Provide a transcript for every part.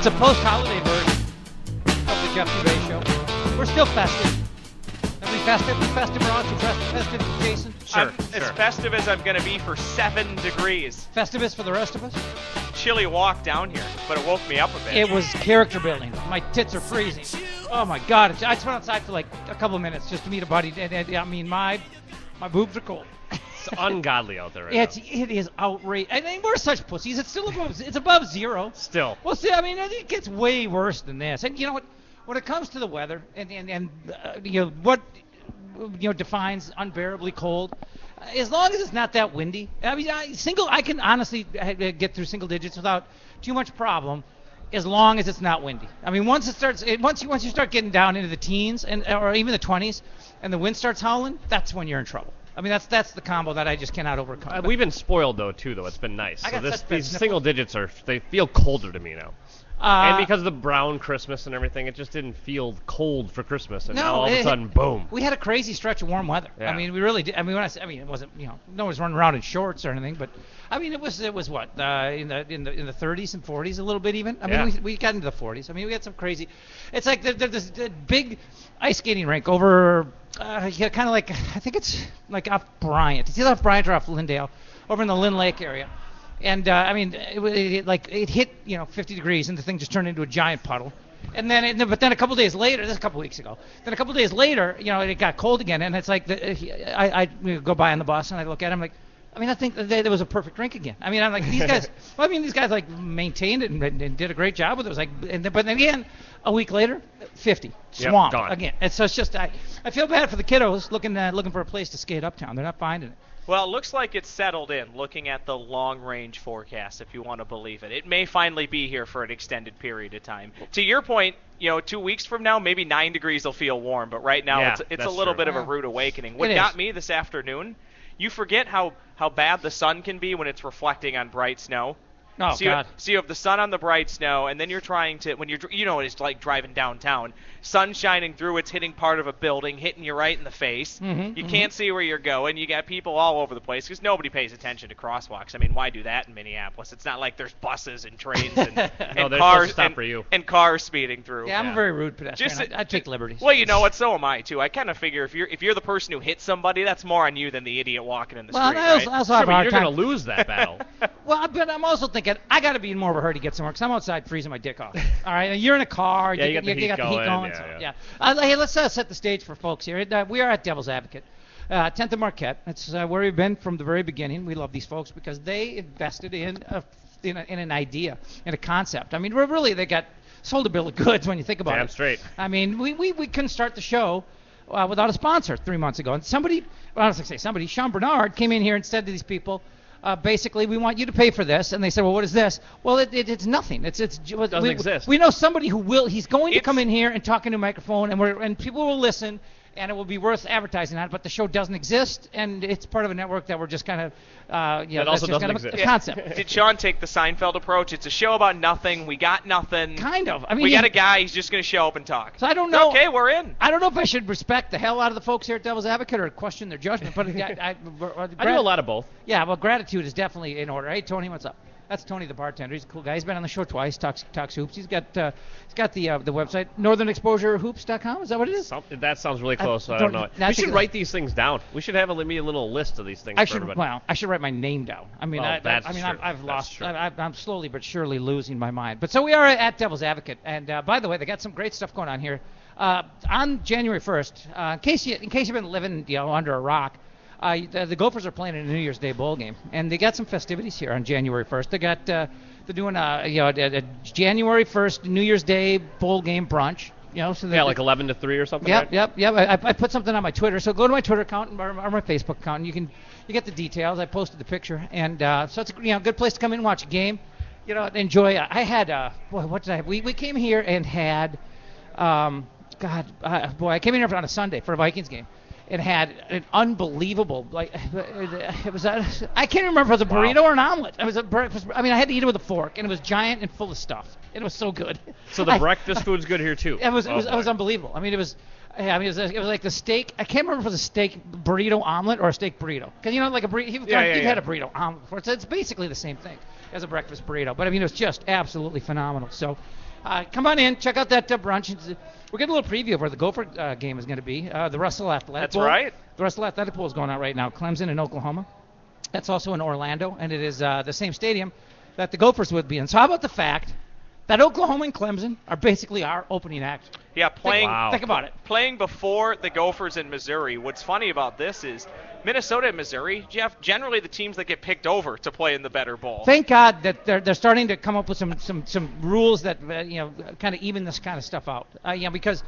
a post-holiday version of the Jeff Dubay Show. We're still festive. Are we festive? Festive, Ron? Festive, Jason? Sure. As festive as I'm going to be for 7 degrees. Festivus for the rest of us? Chilly walk down here, but it woke me up a bit. It was character building. My tits are freezing. Oh, my God. I just went outside for like a couple of minutes just to meet a buddy. I mean, my boobs are cold. It's ungodly out there right now. It is outrageous. I mean, we're such pussies. It's still above zero. Still. Well, see, I mean, it gets way worse than this. And you know what? When it comes to the weather and you know what defines unbearably cold, as long as it's not that windy. I mean, I can honestly get through single digits without too much problem, as long as it's not windy. I mean, once you start getting down into the teens or even the 20s, and the wind starts howling, that's when you're in trouble. I mean, that's the combo that I just cannot overcome. We've been spoiled though too, though. It's been nice. So these single digits they feel colder to me now. And because of the brown Christmas and everything, it just didn't feel cold for Christmas. And now all of a sudden, boom. We had a crazy stretch of warm weather. Yeah. I mean, we really did. I mean, it wasn't, no one was running around in shorts or anything, but I mean, it was what in the 30s and 40s a little bit even. I mean, we got into the 40s. I mean, we had some crazy. It's like there's this big ice skating rink over, kind of like, I think it's like off Bryant. It's either off Bryant or off Lindale, over in the Lynn Lake area. And I mean, it hit 50 degrees, and the thing just turned into a giant puddle. And then, but then a couple days later, this is a couple weeks ago. Then a couple days later, it got cold again, and it's like I go by on the bus and I look at him like, I mean, I think there was a perfect rink again. I mean, I'm like, these guys. Well, I mean, these guys like maintained it and did a great job with it. It was like, but then again, a week later, 50 swamp again. And so it's just I feel bad for the kiddos looking for a place to skate uptown. They're not finding it. Well, it looks like it's settled in, looking at the long-range forecast, if you want to believe it. It may finally be here for an extended period of time. To your point, 2 weeks from now, maybe 9 degrees will feel warm, but right now it's a little bit of a rude awakening. What got me this afternoon, you forget how bad the sun can be when it's reflecting on bright snow. Oh, God. So you have the sun on the bright snow, and then you're trying to, when it's like driving downtown, sun shining through, it's hitting part of a building, hitting you right in the face. You can't see where you're going. You got people all over the place because nobody pays attention to crosswalks. I mean, why do that in Minneapolis? It's not like there's buses and trains and cars and cars speeding through. Yeah, I'm a very rude pedestrian. I take liberties. Well, you know what? So am I too. I kind of figure if you're the person who hits somebody, that's more on you than the idiot walking in the street. I also have a hard time. You're going to lose that battle. Well, but I'm also thinking I got to be in more of a hurry to get somewhere because I'm outside freezing my dick off. All right, and you're in a car. Yeah, you got the heat going. Hey, let's set the stage for folks here. We are at Devil's Advocate, 10th and Marquette. That's where we've been from the very beginning. We love these folks because they invested in an idea, in a concept. I mean, they got sold a bill of goods when you think about it. Damn straight. I mean, we couldn't start the show without a sponsor 3 months ago. And Sean Bernard came in here and said to these people, basically, we want you to pay for this. And they said, well, what is this? Well, it's nothing. It doesn't exist. We know somebody who will. He's going to come in here and talk into a microphone, and people will listen, and it will be worth advertising on. But the show doesn't exist, and it's part of a network that we're just kind of, that also doesn't exist. A concept. Did Sean take the Seinfeld approach? It's a show about nothing. We got nothing. Kind of. I mean, we got a guy. He's just going to show up and talk. So I don't know. Okay, we're in. I don't know if I should respect the hell out of the folks here at Devil's Advocate or question their judgment, but I do a lot of both. Yeah, well, gratitude is definitely in order. Hey, Tony, what's up? That's Tony the bartender. He's a cool guy. He's been on the show twice. Talks hoops. He's got the website northernexposurehoops.com. Is that what it is? That sounds really close. I don't know. We should write these things down. We should have a little list of these things. For everybody. Well, I should write my name down. I mean, I've lost. I'm slowly but surely losing my mind. But so we are at Devil's Advocate, and by the way, they got some great stuff going on here. On January 1st, in case you've been living under a rock. The Gophers are playing in a New Year's Day bowl game, and they got some festivities here on January 1st. They got they're doing a January 1st New Year's Day bowl game brunch. So like 11 to 3 or something. Yep. I put something on my Twitter, so go to my Twitter account or my Facebook account, and you get the details. I posted the picture, and so it's a good place to come in and watch a game. Enjoy. I had what did I have? We came here and had I came in here on a Sunday for a Vikings game. It had an unbelievable, it was I can't remember if it was a burrito or an omelet. It was a breakfast. I mean, I had to eat it with a fork, and it was giant and full of stuff. It was so good. So the breakfast food's good here too. It was unbelievable. I mean, it was like the steak. I can't remember if it was a steak burrito omelet or a steak burrito. Because like a burrito, you've had a burrito omelet before. So it's basically the same thing as a breakfast burrito. But I mean, it was just absolutely phenomenal. So come on in, check out that brunch. We're getting a little preview of where the Gopher game is going to be. The Russell Athletic Bowl. That's right. The Russell Athletic Bowl is going on right now. Clemson in Oklahoma. That's also in Orlando, and it is the same stadium that the Gophers would be in. So how about the fact that Oklahoma and Clemson are basically our opening act? Yeah, Think about it. Playing before the Gophers in Missouri. What's funny about this is Minnesota and Missouri, Jeff, generally the teams that get picked over to play in the better bowl. Thank God that they're starting to come up with some rules that kind of even this kind of stuff out. Because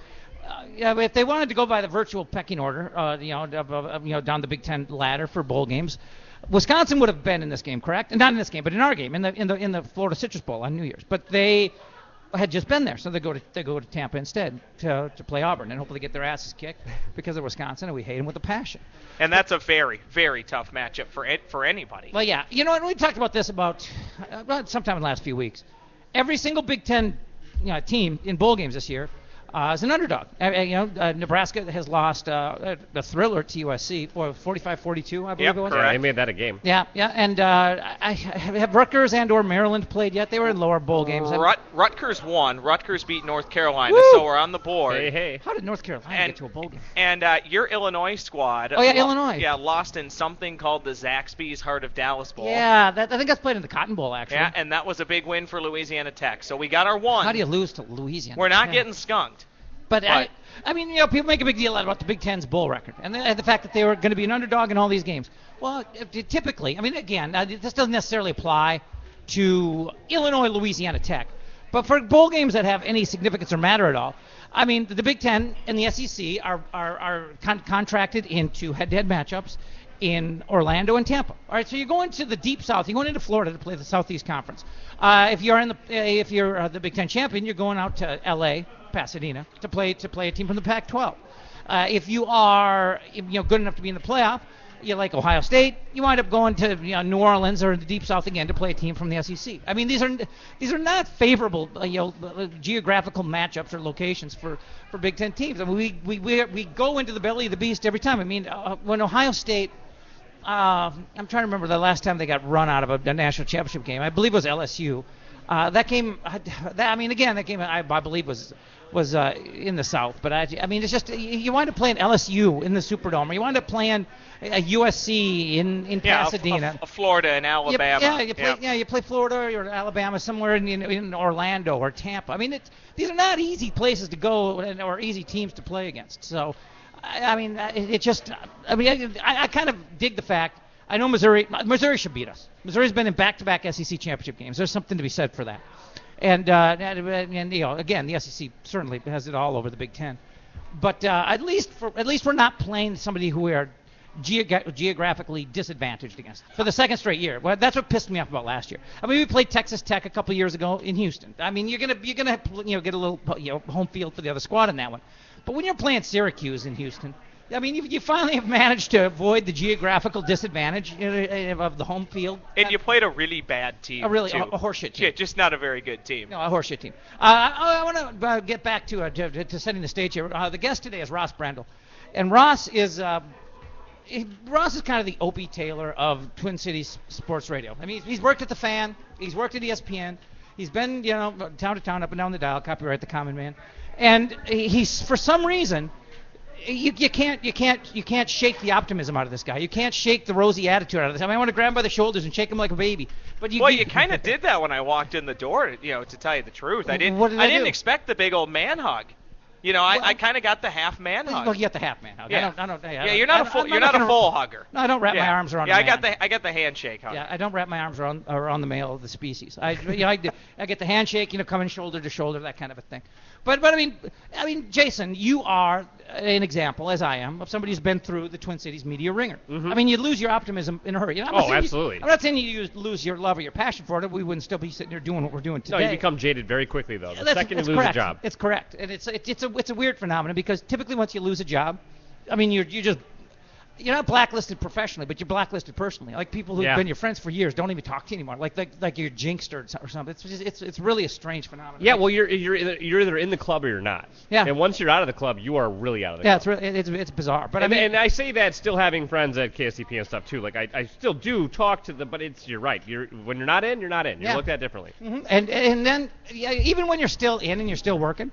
if they wanted to go by the virtual pecking order, down the Big Ten ladder for bowl games, Wisconsin would have been in this game, correct? Not in this game, but in our game, in the Florida Citrus Bowl on New Year's. But they had just been there, so they go to Tampa instead to play Auburn and hopefully get their asses kicked because of Wisconsin, and we hate them with a passion. And that's a very, very tough matchup for anybody. Well, yeah, and we talked about this about sometime in the last few weeks. Every single Big Ten team in bowl games this year is an underdog. Nebraska has lost the thriller to USC for 45-42, I believe it was. Yeah, they made that a game. Yeah, and have Rutgers and or Maryland played yet? They were in lower bowl games. Rutgers won. Rutgers beat North Carolina, Woo! So we're on the board. Hey. How did North Carolina get to a bowl game? And your Illinois squad. Oh, yeah, Illinois. Yeah, lost in something called the Zaxby's Heart of Dallas Bowl. Yeah, I think that's played in the Cotton Bowl, actually. Yeah, and that was a big win for Louisiana Tech. So we got our one. How do you lose to Louisiana? We're not getting skunked. But people make a big deal out about the Big Ten's bowl record and the fact that they were going to be an underdog in all these games. Well, typically, again, this doesn't necessarily apply to Illinois, Louisiana Tech, but for bowl games that have any significance or matter at all, the Big Ten and the SEC are contracted into head-to-head matchups in Orlando and Tampa. All right, so you're going to the Deep South. You're going into Florida to play the Southeast Conference. If you're the Big Ten champion, you're going out to L.A., Pasadena, to play a team from the Pac-12. If you are good enough to be in the playoff, you like Ohio State, you wind up going to New Orleans or the Deep South again to play a team from the SEC. These are not favorable geographical matchups or locations for Big Ten teams. We go into the belly of the beast every time. When Ohio State. I'm trying to remember the last time they got run out of a national championship game. I believe it was LSU. That game, that game I believe was in the South. But it's just you wind up playing LSU in the Superdome, or you wind up playing a USC in Pasadena. Florida and Alabama. You play Florida or Alabama somewhere in Orlando or Tampa. These are not easy places to go or easy teams to play against. So. I kind of dig the fact. I know Missouri should beat us. Missouri's been in back-to-back SEC championship games. There's something to be said for that. And again, the SEC certainly has it all over the Big Ten. But at least we're not playing somebody who we are geographically disadvantaged against for the second straight year. Well, that's what pissed me off about last year. We played Texas Tech a couple of years ago in Houston. You're gonna get a little home field for the other squad in that one. But when you're playing Syracuse in Houston, you finally have managed to avoid the geographical disadvantage of the home field. And you played a really bad team. A horseshit team. Yeah, just not a very good team. No, a horseshit team. I want to get back to setting the stage here. The guest today is Ross Brendel. And Ross is kind of the Opie Taylor of Twin Cities sports radio. He's worked at the Fan. He's worked at ESPN. He's been, town to town, up and down the dial, copyright the common man. And he's, for some reason, you can't shake the optimism out of this guy. You can't shake the rosy attitude out of this. I want to grab him by the shoulders and shake him like a baby. But you kind of did that when I walked in the door. To tell you the truth, I didn't. What did I didn't do? expect the big old man hug. I kind of got the half man hug. Well, you got the half man hug. Yeah. You're not a full hugger. No, I don't wrap my arms around. Yeah, I got the handshake hug. Yeah, I don't wrap my arms around the male of the species. I get the handshake, coming shoulder to shoulder, that kind of a thing. But Jason, you are an example, as I am, of somebody who's been through the Twin Cities media ringer. Mm-hmm. You lose your optimism in a hurry. Absolutely. I'm not saying you lose your love or your passion for it. We wouldn't still be sitting here doing what we're doing today. No, you become jaded very quickly, though. The second you lose correct. a job. It's correct, and it's a weird phenomenon because typically once you lose a job, you just you're not blacklisted professionally, but you're blacklisted personally. Like people who've been your friends for years don't even talk to you anymore. Like you're jinxed or something. It's really a strange phenomenon. Yeah, well, you're either in the club or you're not. Yeah. And once you're out of the club, you are really out of the club. Yeah, it's bizarre. But and I say that still having friends at KSTP and stuff too. Like I still do talk to them, but you're right. When you're not in, you're not in. You're looked at differently. Mm-hmm. And then even when you're still in and you're still working.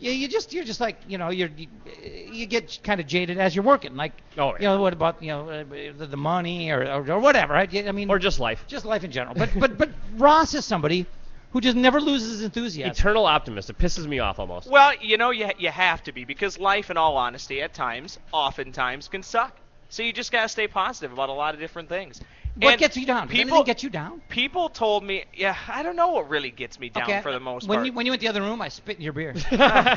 Yeah, you're just like, you get kind of jaded as you're working. Like, what about, the money or whatever, right? I mean, or just life. Just life in general. But Ross is somebody who just never loses his enthusiasm. Eternal optimist. It pisses me off almost. Well, you have to be, because life, in all honesty, at times, oftentimes, can suck. So you just got to stay positive about a lot of different things. What gets you down? Does anything get you down? People told me, I don't know what really gets me down for the most part. When you went the other room, I spit in your beer. I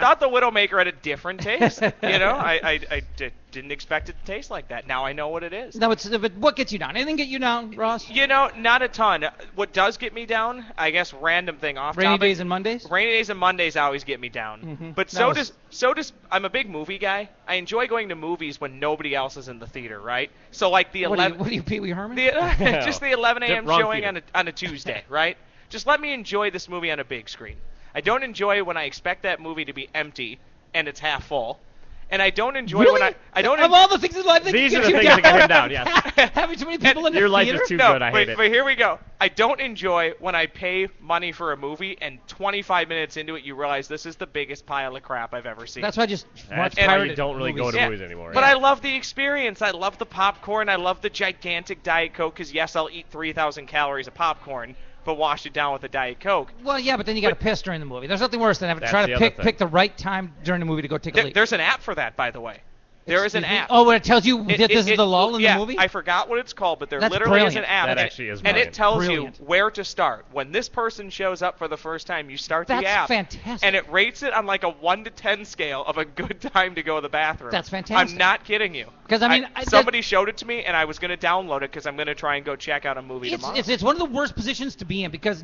thought the Widowmaker had a different taste. I didn't expect it to taste like that. Now I know what it is. No, but what gets you down? Anything get you down, Ross? Not a ton. What does get me down, I guess, random thing off topic. Rainy days and Mondays? Rainy days and Mondays always get me down. Mm-hmm. But so does I'm a big movie guy. I enjoy going to movies when nobody else is in the theater, right? So like the 11. What are you, Pee Wee Herman? Just the 11 a.m. showing on a Tuesday, right? Just let me enjoy this movie on a big screen. I don't enjoy when I expect that movie to be empty and it's half full. And I don't enjoy when I don't. Of all the things in life that these get are the you things that get him down. Yes. Having too many people in the Your life theater? is too good. I hate it. But here we go. I don't enjoy when I pay money for a movie and 25 minutes into it you realize this is the biggest pile of crap I've ever seen. That's why I just watch why pirated you don't really movies. go to movies anymore. But I love the experience. I love the popcorn. I love the gigantic Diet Coke because, yes, I'll eat 3,000 calories of popcorn, but wash it down with a Diet Coke. Well, yeah, but then you got to piss during the movie. There's nothing worse than having to try to pick the right time during the movie to go take a leak. There's an app for that, by the way. There is an app. Oh, where it tells you this is the lull in the movie? I forgot what it's called, but there That's literally brilliant. is an app. That actually is and brilliant. it tells Brilliant. you where to start. When this person shows up for the first time, you start the app. That's fantastic. And it rates it on like a 1 to 10 scale of a good time to go to the bathroom. That's fantastic. I'm not kidding you. Because somebody showed it to me, and I was going to download it because I'm going to try and go check out a movie tomorrow. It's one of the worst positions to be in because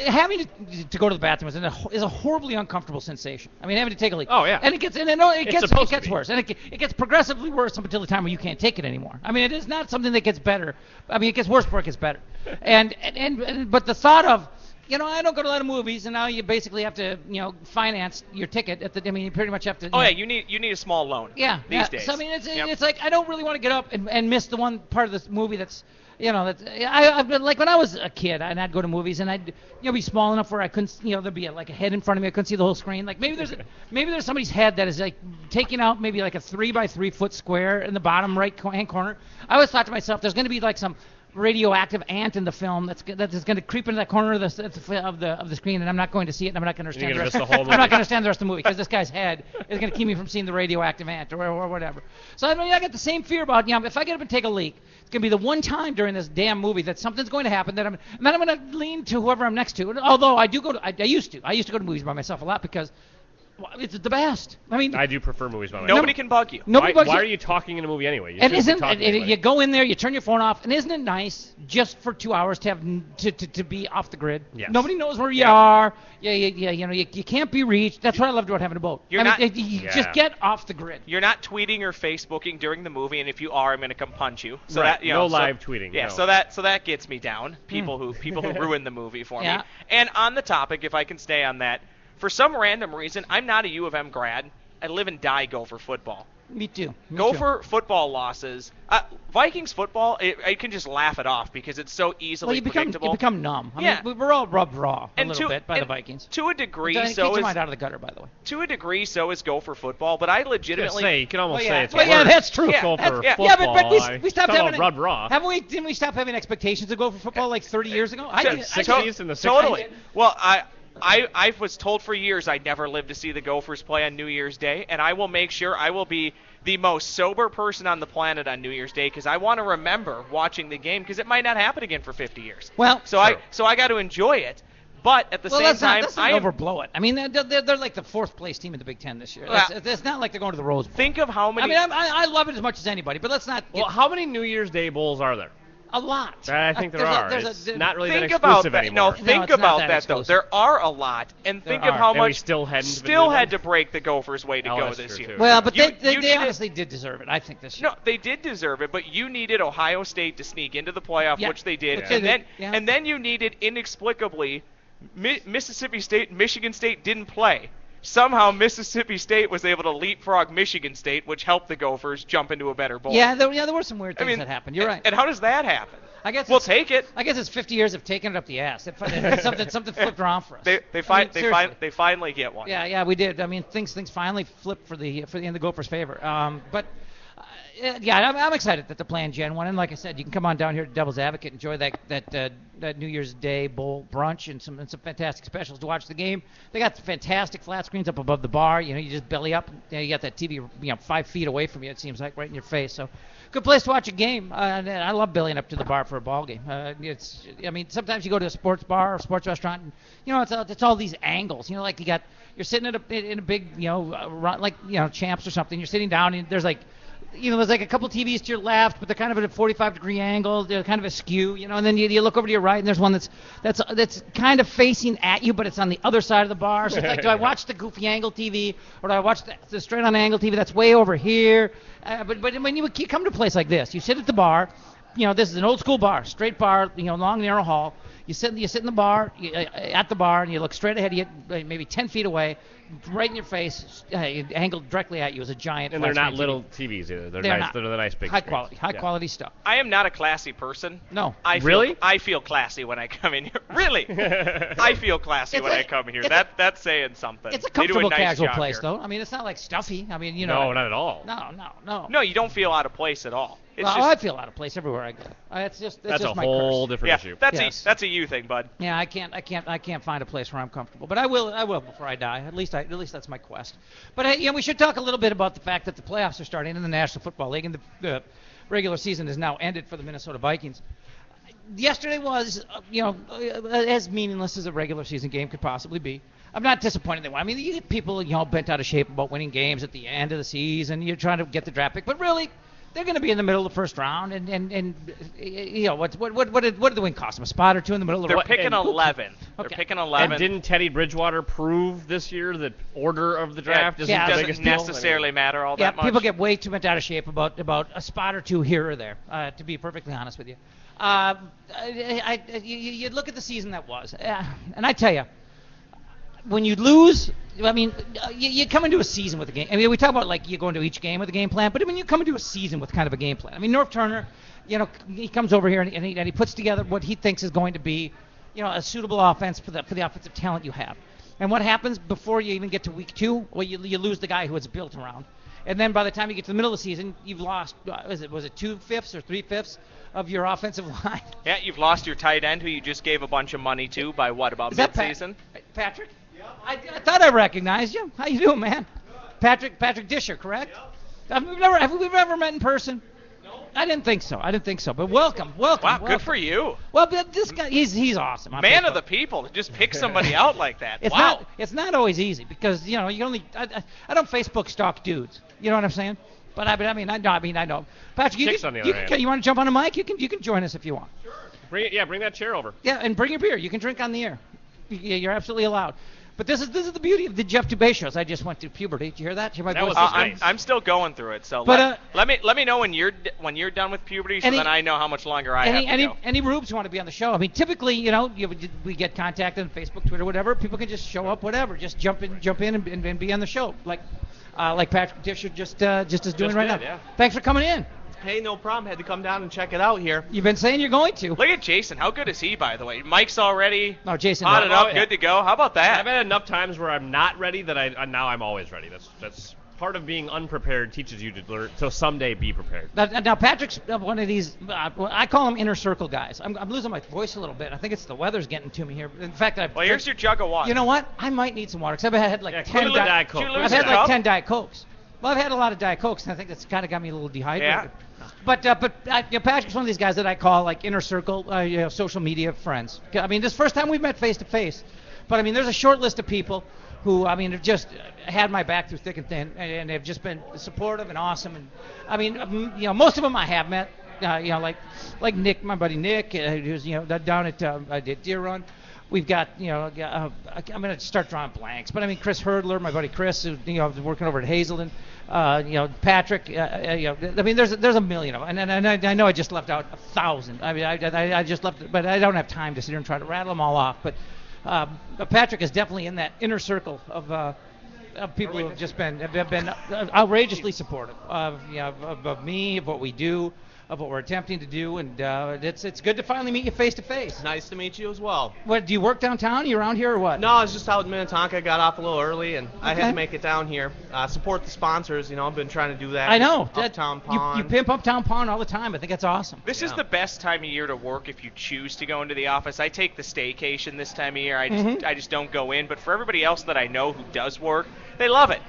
having to go to the bathroom is a horribly uncomfortable sensation. I mean, having to take a leak. Oh yeah. And it gets worse, and it gets progressively worse up until the time where you can't take it anymore. I mean, it is not something that gets better. I mean, it gets worse before it gets better. But the thought of, I don't go to a lot of movies, and now you basically have to, finance your ticket. You pretty much have to. You need a small loan. Yeah. These days. So I mean, it's like I don't really want to get up and miss the one part of this movie that's. I've been like when I was a kid, and I'd go to movies, and I'd be small enough where I couldn't, there'd be like a head in front of me, I couldn't see the whole screen. Like maybe there's somebody's head that is like taking out maybe like a 3 by 3 foot square in the bottom right hand corner. I always thought to myself, there's going to be like some radioactive ant in the film that's going to creep into that corner of the screen, and I'm not going to see it, and I'm not going to understand the rest. I'm not going to understand the rest of the movie because this guy's head is going to keep me from seeing the radioactive ant or whatever. So I got the same fear about if I get up and take a leak, it's going to be the one time during this damn movie that something's going to happen and then I'm going to lean to whoever I'm next to. Although I used to go to movies by myself a lot because. Well, it's the best. I mean, I do prefer movies by myself. Nobody can bug you. Why are you talking in a movie anyway? You go in there, you turn your phone off, and isn't it nice just for 2 hours to have to be off the grid? Yes. Nobody knows where you are. You can't be reached. That's what I loved about having a boat. Just get off the grid. You're not tweeting or Facebooking during the movie, and if you are, I'm going to come punch you. So right. that no live tweeting. Yeah. No. So that gets me down. People who ruin the movie for me. And on the topic, if I can stay on that. For some random reason, I'm not a U of M grad. I live and die Gopher football. Me too. Gopher football losses. Vikings football, I can just laugh it off because it's so easily predictable. You become numb. I mean, we're all rubbed raw a little bit by the Vikings. To a degree, Keep your mind out of the gutter, by the way. To a degree, so is Gopher football. But I legitimately. You can almost say it's worse. Yeah, that's true. Gopher football. Yeah, but we stopped having rubbed raw. Didn't we stop having expectations of Gopher football like 30 years ago? 60s and the 60s. Totally. Well, I was told for years I'd never live to see the Gophers play on New Year's Day, and I will make sure I will be the most sober person on the planet on New Year's Day because I want to remember watching the game because it might not happen again for 50 years. Well, so I got to enjoy it, but at the same time, let's not overblow it. I mean, they're like the 4th place team in the Big Ten this year. It's not like they're going to the Rose Bowl. Think of how many. I mean, I love it as much as anybody, but let's not. Well, how many New Year's Day bowls are there? A lot. I think there are. It's not really that Think about exclusive that. anymore. No, think about that though. There are a lot, and think of how And much we still had to break the Gophers' way to go that's this true, year. too. Well, but You they honestly did deserve it, I think, this year. No, they did deserve it, but you needed Ohio State to sneak into the playoff, Yeah, which they did, which they did, and then you needed inexplicably Mississippi State and Michigan State didn't play. Somehow Mississippi State was able to leapfrog Michigan State, which helped the Gophers jump into a better bowl. Yeah, there were some weird things that happened. You're right. And how does that happen? I guess we'll take it. I guess it's 50 years of taking it up the ass. Something flipped around for us. They finally get one. Yeah, we did. I mean, things finally flipped for the Gophers' favor. I'm excited that they're playing Gen 1. And like I said, you can come on down here to Devil's Advocate, enjoy that New Year's Day bowl brunch and some fantastic specials to watch the game. They got fantastic flat screens up above the bar. You just belly up. You got that TV 5 feet away from you, it seems like, right in your face. So good place to watch a game. And I love bellying up to the bar for a ball game. Sometimes you go to a sports bar or sports restaurant, and it's all these angles. Like you're sitting in a big Champs or something. You're sitting down and there's like a couple TVs to your left, but they're kind of at a 45-degree angle. They're kind of askew, and then you look over to your right, and there's one that's kind of facing at you, but it's on the other side of the bar. So it's like, do I watch the goofy angle TV, or do I watch the straight-on angle TV that's way over here? But when you come to a place like this, you sit at the bar. This is an old-school bar, straight bar, long, narrow hall. You sit in the bar, at the bar, and you look straight ahead of you, maybe 10 feet away, right in your face, angled directly at you is a giant. And they're not little TVs either. They're nice. Not. They're the nice big high screens. quality stuff. I am not a classy person. No. I feel classy when I come in here. Really? I feel classy when I come here. That's saying something. It's a comfortable, casual place, here. though. I mean, it's not like stuffy. I mean, No, not at all. No. No, you don't feel out of place at all. I feel out of place everywhere I go. That's just a my whole curse. different issue. That's a you thing, bud. Yeah, I can't find a place where I'm comfortable, but I will before I die. At least that's my quest. But we should talk a little bit about the fact that the playoffs are starting in the National Football League, and the regular season is now ended for the Minnesota Vikings. Yesterday was, as meaningless as a regular season game could possibly be. I'm not disappointed they won. I mean, you get people bent out of shape about winning games at the end of the season. You're trying to get the draft pick, but really, they're going to be in the middle of the first round, and what did the win cost them? A spot or two in the middle of the They're picking 11. Okay. They're picking 11. And didn't Teddy Bridgewater prove this year that order of the draft isn't the biggest doesn't deal? necessarily matter all that much. People get way too bent out of shape about a spot or two here or there. To be perfectly honest with you, you look at the season that was, and I tell you, when you lose, I mean, you come into a season with a game. I mean, we talk about like you go into each game with a game plan, but I mean, you come into a season with kind of a game plan. I mean, Norv Turner, he comes over here and he puts together what he thinks is going to be, a suitable offense for the offensive talent you have. And what happens before you even get to week 2? Well, you lose the guy who it's built around. And then by the time you get to the middle of the season, you've lost, was it 2/5 or 3/5 of your offensive line? Yeah, you've lost your tight end who you just gave a bunch of money to by about mid-season? Patrick? I thought I recognized you. How you doing, man? Good. Patrick Disher, correct? Yep. Have we ever met in person? No. I didn't think so. But welcome. Wow, good for you. Well, but this guy, he's awesome. Man of the people to just pick somebody out like that. It's not always easy because you only I don't Facebook stalk dudes. You know what I'm saying? But I know. Patrick, you want to jump on a mic? You can join us if you want. Sure. Bring that chair over. Yeah, and bring your beer. You can drink on the air. You're absolutely allowed. But this is the beauty of the Jeff Dubay shows. I just went through puberty. Did you hear that? Did you hear my voice? I'm still going through it. So let me know when you're done with puberty, so then I know how much longer I have to go. Any rubes who want to be on the show? I mean, typically, we get contacted on Facebook, Twitter, whatever. People can just show up, whatever. Just jump in and be on the show, like Patrick Disher just is doing right now. Yeah. Thanks for coming in. Hey, no problem. Had to come down and check it out here. You've been saying you're going to. Look at Jason. How good is he, by the way? Mike's already Jason potted up, good to go. How about that? I've had enough times where I'm not ready that now I'm always ready. That's part of being unprepared teaches you to learn to someday be prepared. Now Patrick's one of these, I call them inner circle guys. I'm losing my voice a little bit. I think it's the weather's getting to me here. In fact, here's your jug of water. You know what? I might need some water because I've had like 10 Diet Coke. I've had like 10 Diet Cokes. Well, I've had a lot of Diet Cokes, and I think that's kind of got me a little dehydrated. Yeah. But Patrick's one of these guys that I call like inner circle, social media friends. I mean, this is the first time we've met face to face, but I mean, there's a short list of people who have just had my back through thick and thin, and have just been supportive and awesome. And I mean, most of them I have met. like Nick, my buddy Nick, who's down at Deer Run. We've got, I'm going to start drawing blanks, but I mean Chris Hurdler, my buddy Chris, who's working over at Hazelden, Patrick, I mean there's a million of them, and I know I just left out 1,000. I mean I just left, but I don't have time to sit here and try to rattle them all off. But Patrick is definitely in that inner circle of people who have just been outrageously supportive of me, of what we do, of what we're attempting to do, and it's good to finally meet you face to face. Nice to meet you as well. What, do you work downtown? You around here or what? No, I was just out in Minnetonka. Got off a little early, and I had to make it down here. Support the sponsors. I've been trying to do that. I know. Uptown Pond. You pimp Uptown Pond all the time. I think that's awesome. This is the best time of year to work if you choose to go into the office. I take the staycation this time of year. I just don't go in. But for everybody else that I know who does work, they love it.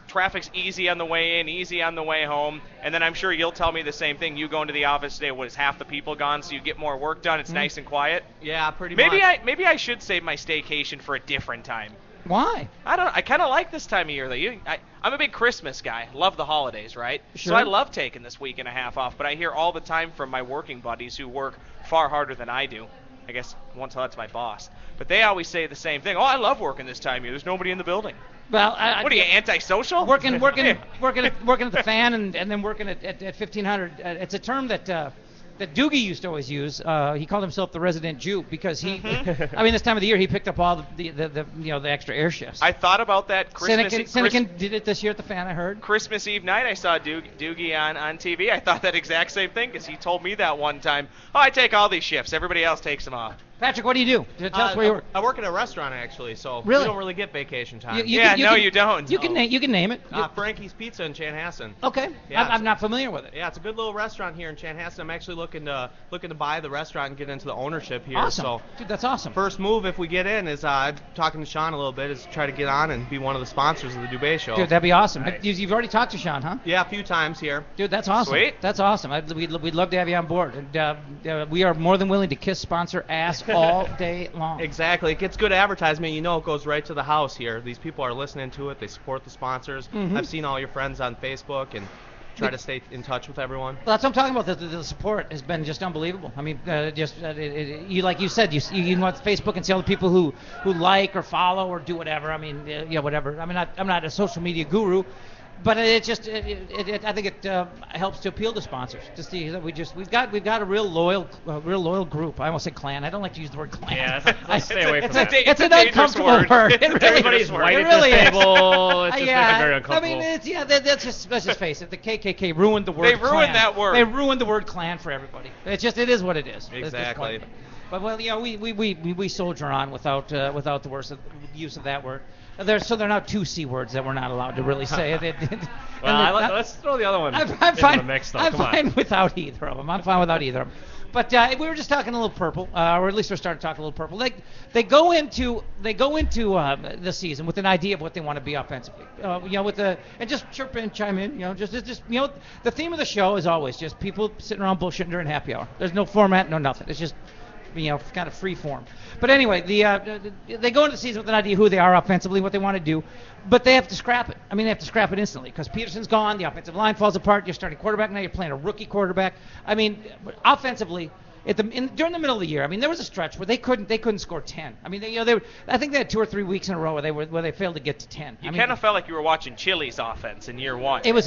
Traffic's easy on the way in, easy on the way home, and then I'm sure you'll tell me the same thing. You go into the office today, is half the people gone, so you get more work done. It's nice and quiet. Yeah, pretty much. Maybe I should save my staycation for a different time. Why? I kind of like this time of year though. I'm a big Christmas guy. Love the holidays, right? Sure. So I love taking this week and a half off. But I hear all the time from my working buddies who work far harder than I do. I guess I won't tell that's my boss. But they always say the same thing. Oh, I love working this time of year. There's nobody in the building. Well, what are you, antisocial? Working at the fan and then working at 1500. It's a term that Doogie used to always use. He called himself the resident Jew because he, I mean, this time of the year he picked up all the extra air shifts. I thought about that. Sinekin did it this year at the fan, I heard. Christmas Eve night, I saw Doogie on TV. I thought that exact same thing because he told me that one time. Oh, I take all these shifts. Everybody else takes them off. Patrick, what do you do? Tell us where you work. I work at a restaurant actually, so really? We don't really get vacation time. You don't. You can name it. Frankie's Pizza in Chanhassen. Okay. Yeah, I'm not familiar with it. Yeah, it's a good little restaurant here in Chanhassen. I'm actually looking to buy the restaurant and get into the ownership here. Awesome. So dude, that's awesome. First move if we get in is talking to Sean a little bit is try to get on and be one of the sponsors of the Dubay Show. Dude, that'd be awesome. Nice. You've already talked to Sean, huh? Yeah, a few times here. Dude, that's awesome. Sweet. That's awesome. We'd love to have you on board. And we are more than willing to kiss sponsor ass all day long. Exactly. It gets good advertisement. It goes right to the house here. These people are listening to it. They support the sponsors. Mm-hmm. I've seen all your friends on Facebook and try to stay in touch with everyone. Well, that's what I'm talking about. The support has been just unbelievable. I mean, you like you said, you go on Facebook and see all the people who like or follow or do whatever. I mean, whatever. I mean, I'm not a social media guru, but I think it helps to appeal to sponsors. To see that we've got a real loyal group. I almost said clan. I don't like to use the word clan. Yeah, let's stay away from that. It's an uncomfortable word. Everybody's white it at really this is. table. It's just yeah, very uncomfortable. I mean, let's just face it. The KKK ruined the word. They ruined clan. that word. They ruined the word clan for everybody. It is what it is. Exactly. But we soldier on without the worst use of that word. They're now two C words that we're not allowed to really say. Let's throw the other one I'm in fine, the mix, though. I'm Come fine on. without either of them. I'm fine without either of them. But we were just talking a little purple, or at least we're starting to talk a little purple. They go into the season with an idea of what they want to be offensively. And just chime in. The theme of the show is always just people sitting around bullshitting during happy hour. There's no format, no nothing. It's just kind of free form. But anyway, they go into the season with an idea who they are offensively, what they want to do, but they have to scrap it. I mean, they have to scrap it instantly because Peterson's gone, the offensive line falls apart, you're starting quarterback now, you're playing a rookie quarterback. I mean, offensively, during the middle of the year, I mean, there was a stretch where they couldn't score 10. I mean, I think they had 2 or 3 weeks in a row where they failed to get to 10. You kind of felt like you were watching Chili's offense in year one. It was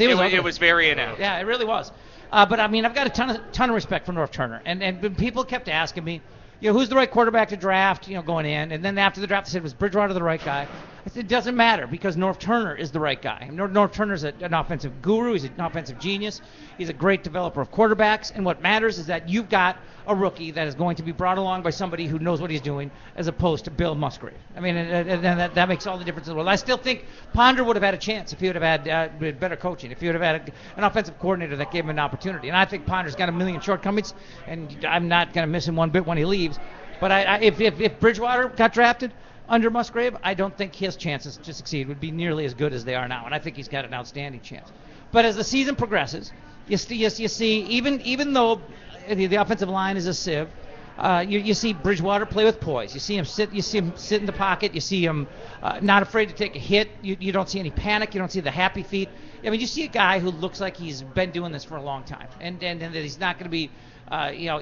very inept. Yeah, it really was. But I mean, I've got a ton of respect for North Turner, and people kept asking me, who's the right quarterback to draft, going in. And then after the draft, they said, was Bridgewater the right guy? I said, it doesn't matter because North Turner is the right guy. North Turner's an offensive guru. He's an offensive genius. He's a great developer of quarterbacks. And what matters is that you've got a rookie that is going to be brought along by somebody who knows what he's doing as opposed to Bill Musgrave. I mean, and that makes all the difference in the world. I still think Ponder would have had a chance if he would have had better coaching, if he would have had an offensive coordinator that gave him an opportunity. And I think Ponder's got a million shortcomings, and I'm not going to miss him one bit when he leaves. But if Bridgewater got drafted under Musgrave, I don't think his chances to succeed would be nearly as good as they are now, and I think he's got an outstanding chance. But as the season progresses, you see even though the offensive line is a sieve, You see Bridgewater play with poise. You see him sit in the pocket. You see him not afraid to take a hit. You don't see any panic. You don't see the happy feet. I mean, you see a guy who looks like he's been doing this for a long time, and that he's not going to be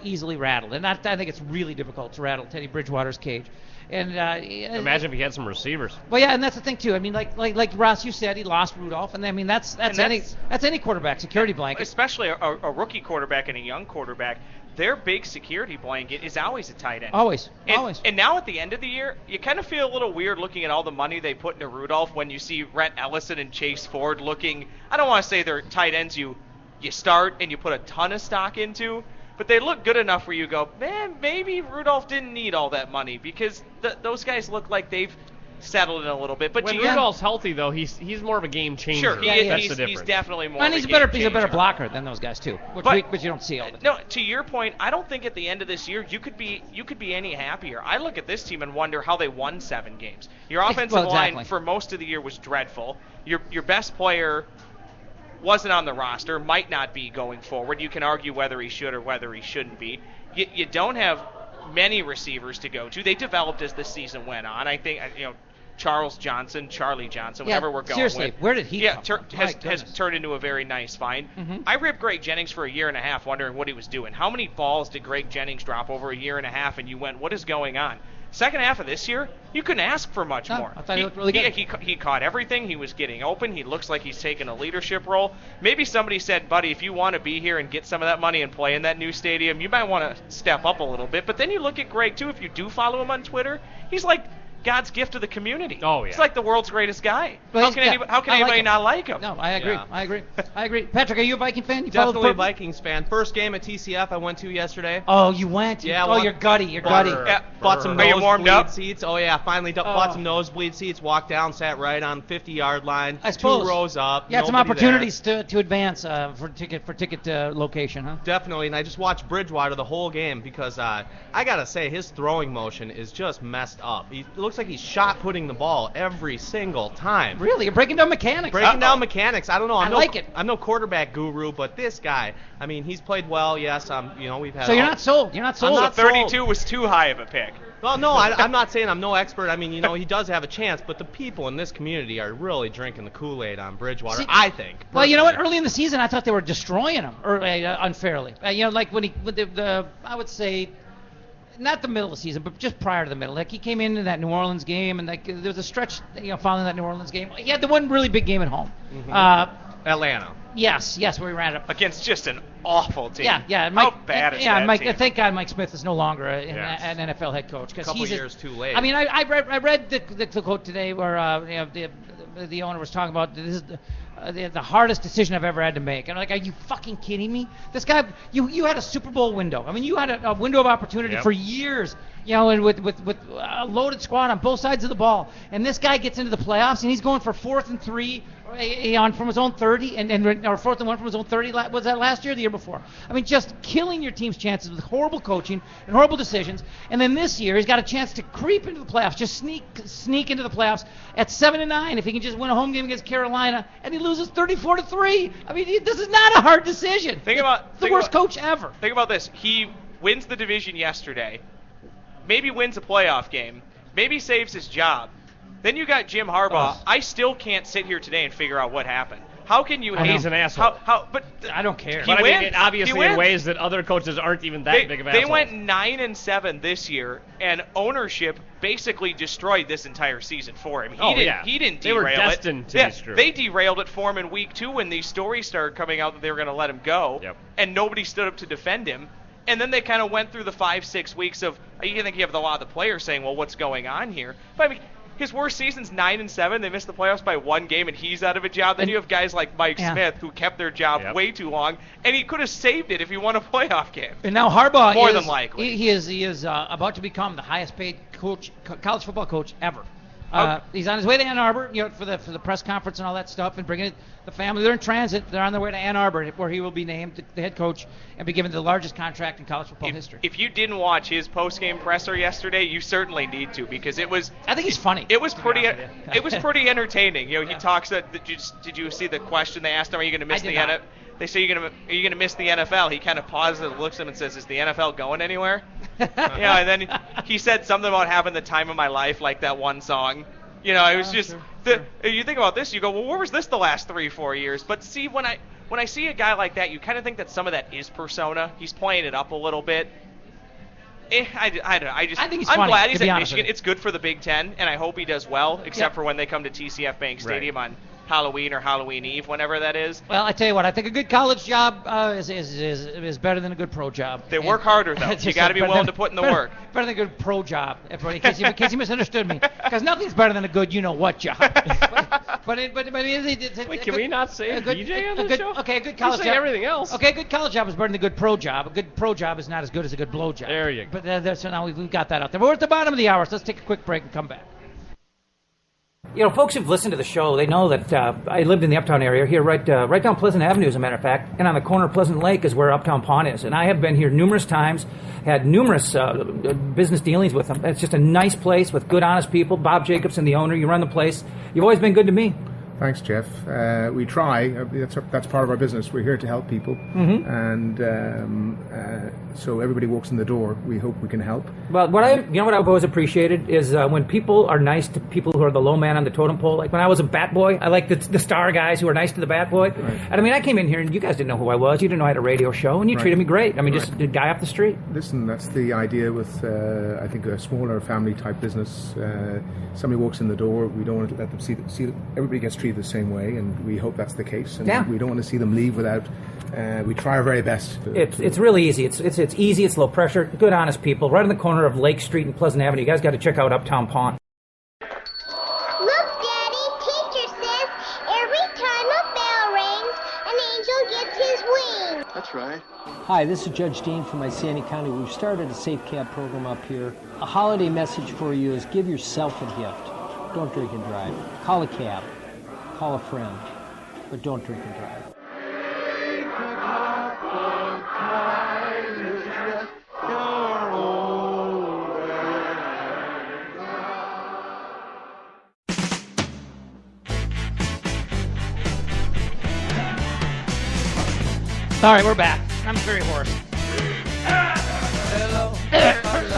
easily rattled. And I think it's really difficult to rattle Teddy Bridgewater's cage. And imagine if he had some receivers. Well, yeah, and that's the thing too. I mean, like Ross, you said, he lost Rudolph, and I mean that's any quarterback security blanket. Especially a rookie quarterback and a young quarterback. Their big security blanket is always a tight end. Always. And now at the end of the year, you kind of feel a little weird looking at all the money they put into Rudolph when you see Rhett Ellison and Chase Ford looking. I don't want to say they're tight ends you start and you put a ton of stock into. But they look good enough where you go, man, maybe Rudolph didn't need all that money because those guys look like they've settled in a little bit. But when Rudolph's healthy, though, he's more of a game changer. Sure, that's the difference. He's definitely more. And of he's a game changer. He's a better blocker than those guys too, which you don't see all the time. No, to your point, I don't think at the end of this year you could be any happier. I look at this team and wonder how they won 7 games. Your offensive line for most of the year was dreadful. Your best player wasn't on the roster, might not be going forward. You can argue whether he should or whether he shouldn't be. You don't have many receivers to go to. They developed as the season went on. I think Charlie Johnson, whatever we're going seriously, with. Where did he come? Has turned into a very nice find. Mm-hmm. I ripped Greg Jennings for a year and a half wondering what he was doing. How many balls did Greg Jennings drop over a year and a half and you went, what is going on? Second half of this year, you couldn't ask for much more. I thought he looked really good. He caught everything. He was getting open. He looks like he's taking a leadership role. Maybe somebody said, buddy, if you want to be here and get some of that money and play in that new stadium, you might want to step up a little bit. But then you look at Greg, too. If you do follow him on Twitter, he's like God's gift to the community. Oh, yeah. He's like the world's greatest guy. Well, how can anybody not like him? No, I agree. Yeah. I agree. Patrick, are you a Viking fan? You Definitely a Vikings fan. First game at TCF I went to yesterday. Oh, you went? Yeah. Oh, you're gutty. Yeah. Bought some Are you warmed up? nosebleed seats. Oh, yeah. Finally bought some nosebleed seats. Walked down, sat right on 50-yard line. I suppose. 2 rows up. You had some nobody opportunities to advance for ticket location, huh? Definitely, and I just watched Bridgewater the whole game because I gotta say his throwing motion is just messed up. It looks like he's shot putting the ball every single time. Really, you're breaking down mechanics. I don't know. I'm no quarterback guru, but this guy, I mean, he's played well. Yes, we've had. So you're not sold. You're not sold. I'm not 32 sold. was too high of a pick. Well, no, I'm not saying I'm no expert. I mean, he does have a chance, but the people in this community are really drinking the Kool-Aid on Bridgewater, I think. Well, you know what? Early in the season, I thought they were destroying him unfairly. Like when I would say, not the middle of the season, but just prior to the middle. Like he came into that New Orleans game, and like there was a stretch, following that New Orleans game. He had the one really big game at home. Mm-hmm. Atlanta. Yes, where he ran it up against just an awful team. Yeah. How bad is that team? Thank God Mike Smith is no longer an NFL head coach because he's a couple years too late. I mean, I read the quote today where the owner was talking about this is the hardest decision I've ever had to make. And I'm like, are you fucking kidding me? This guy, you had a Super Bowl window. I mean, you had a window of opportunity for years, and with a loaded squad on both sides of the ball. And this guy gets into the playoffs, and he's going for 4th and 3 from his own 30, or 4th and 1 from his own 30. Was that last year or the year before? I mean, just killing your team's chances with horrible coaching and horrible decisions. And then this year, he's got a chance to creep into the playoffs, just sneak into the playoffs at 7-9 if he can just win a home game against Carolina, and he loses 34-3. I mean, this is not a hard decision. The worst coach ever. Think about this. He wins the division yesterday, maybe wins a playoff game, maybe saves his job. Then you got Jim Harbaugh. I still can't sit here today and figure out what happened. How can you? He's an asshole. But I don't care. But I mean, obviously in ways that other coaches aren't even that big of assholes. They went 9-7 this year, and ownership basically destroyed this entire season for him. He didn't derail it. They were destined to be screwed. They derailed it for him in week 2 when these stories started coming out that they were going to let him go, and nobody stood up to defend him. And then they kind of went through the 5-6 weeks of, you think you have a lot of the players saying, well, what's going on here? But I mean, his worst season's 9-7. They missed the playoffs by 1 game, and he's out of a job. Then you have guys like Mike Smith who kept their job way too long, and he could have saved it if he won a playoff game. And now Harbaugh more than likely he is about to become the highest-paid college football coach ever. He's on his way to Ann Arbor, for the press conference and all that stuff, and bringing the family. They're in transit. They're on their way to Ann Arbor, where he will be named the head coach and be given the largest contract in college football history. If you didn't watch his post-game presser yesterday, you certainly need to, because it was. I think he's funny. It was pretty. It was pretty entertaining. He talks. Did you see the question they asked him? Are you going to miss the NFL? They say are you going to miss the NFL? He kind of pauses and looks at him and says, "Is the NFL going anywhere?" Yeah, and then he said something about having the time of my life, like that one song. You know, it was just you think about this, you go, well, where was this the last 3-4 years? But see, when I see a guy like that, you kind of think that some of that is persona. He's playing it up a little bit. I think he's funny, I'm glad he's at Michigan. It's good for the Big Ten, and I hope he does well, except for when they come to TCF Bank Stadium on Halloween or Halloween Eve, whenever that is. Well, I tell you what, I think a good college job is better than a good pro job. They work harder, though. You got to be willing to put in the work. Better than a good pro job, everybody, in case you misunderstood me. Because nothing's better than a good you-know-what job. Wait, can we not say DJ on the show? Okay, a good college say job. Everything else. Okay, a good college job is better than a good pro job. A good pro job is not as good as a good blow job. There you go. But so now we've got that out there. But we're at the bottom of the hour, so let's take a quick break and come back. You know, folks who've listened to the show, they know that I lived in the Uptown area here, right down Pleasant Avenue, as a matter of fact, and on the corner of Pleasant Lake is where Uptown Pawn is. And I have been here numerous times, had numerous business dealings with them. It's just a nice place with good, honest people. Bob Jacobson, the owner, you run the place. You've always been good to me. Thanks, Jeff. We try. That's part of our business. We're here to help people, and so everybody walks in the door. We hope we can help. Well, what I've always appreciated is when people are nice to people who are the low man on the totem pole. Like when I was a bat boy, I liked the star guys who were nice to the bat boy. Right. And I mean, I came in here and you guys didn't know who I was. You didn't know I had a radio show, and you treated me great. I mean, just a guy off the street. Listen, that's the idea with I think a smaller family type business. Somebody walks in the door. We don't want to let them see everybody gets treated the same way, and we hope that's the case. And we don't want to see them leave without. We try our very best. It's really easy. It's easy. It's low pressure. Good, honest people. Right on the corner of Lake Street and Pleasant Avenue. You guys got to check out Uptown Pawn. Look, Daddy. Teacher says every time a bell rings, an angel gets his wings. That's right. Hi, this is Judge Dean from Iceni County. We've started a safe cab program up here. A holiday message for you is give yourself a gift. Don't drink and drive. Call a cab. Call a friend. But don't drink and drive. All right, we're back. I'm very hoarse.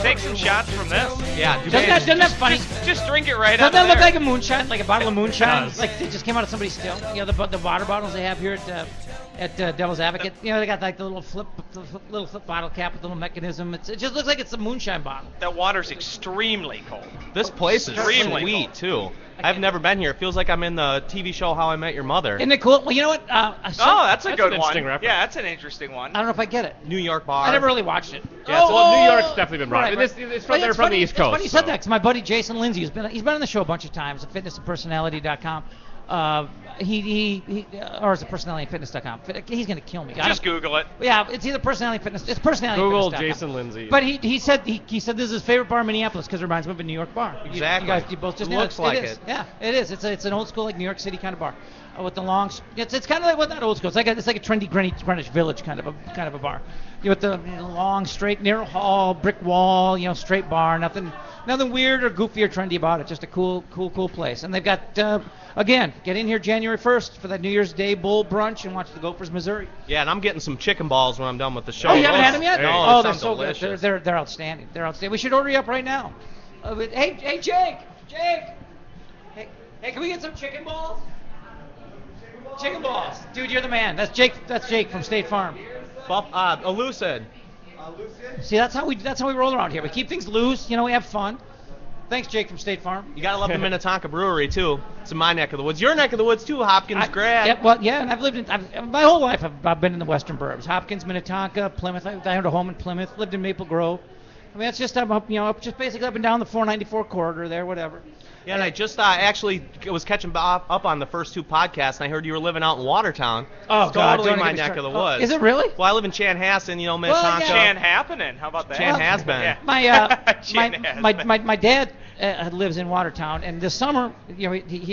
Take some shots from this. Yeah. Doesn't that funny? Just drink it right out of Doesn't that look there. like a moonshine, like a bottle of moonshine? Like it just came out of somebody's still. You know, the water bottles they have here at Devil's Advocate. You know, they got like the little flip bottle cap with the little mechanism. It just looks like it's a moonshine bottle. That water's extremely cold. This place is Extremely sweet, cold. too. I've never been here. It feels like I'm in the TV show How I Met Your Mother. Isn't it cool? Well, you know what? That's a good an one. interesting reference. Yeah, that's an interesting one. I don't know if I get it. New York bar. I never really watched it. Yeah, New York's definitely been brought. Right. It's from the East Coast. It's funny you said that, because my buddy Jason Lindsay, he's been on the show a bunch of times at fitnessandpersonality.com. Or is it personalityandfitness.com? He's gonna kill me. Just Google it. Yeah, it's either personality fitness. It's personality. Google Jason Lindsay. But he said this is his favorite bar in Minneapolis because it reminds him of a New York bar. Exactly. You both just looks like it. Yeah, it is. It's an old school like New York City kind of bar with the long. It's kind of like not old school. It's like a trendy Greenwich Village kind of a bar. With the long, straight, narrow hall, brick wall, straight bar. Nothing weird or goofy or trendy about it. Just a cool place. And they've got. Again, get in here January 1st for that New Year's Day bowl brunch and watch the Gophers, Missouri. Yeah, and I'm getting some chicken balls when I'm done with the show. Oh, you haven't had them yet? No, they're so delicious. Good. They're outstanding. We should order you up right now. Hey, Jake. Hey, can we get some chicken balls? Chicken balls. Dude, you're the man. That's Jake from State Farm. Elucid. See, that's how we roll around here. We keep things loose. We have fun. Thanks, Jake from State Farm. You gotta love the Minnetonka Brewery too. It's in my neck of the woods. Your neck of the woods too, Hopkins grad. And I've lived in my whole life. I've been in the Western Burbs: Hopkins, Minnetonka, Plymouth. I owned a home in Plymouth. Lived in Maple Grove. I mean, it's just just basically up and down the 494 corridor there, whatever. Yeah, and I just actually was catching up on the first two podcasts, and I heard you were living out in Watertown. Oh, it's God. Totally my neck of the woods. Is it really? Well, I live in Chanhassen, Minnetonka. Chanhappen. How about that? Chanhasbeen. Yeah. My dad lives in Watertown, and this summer, he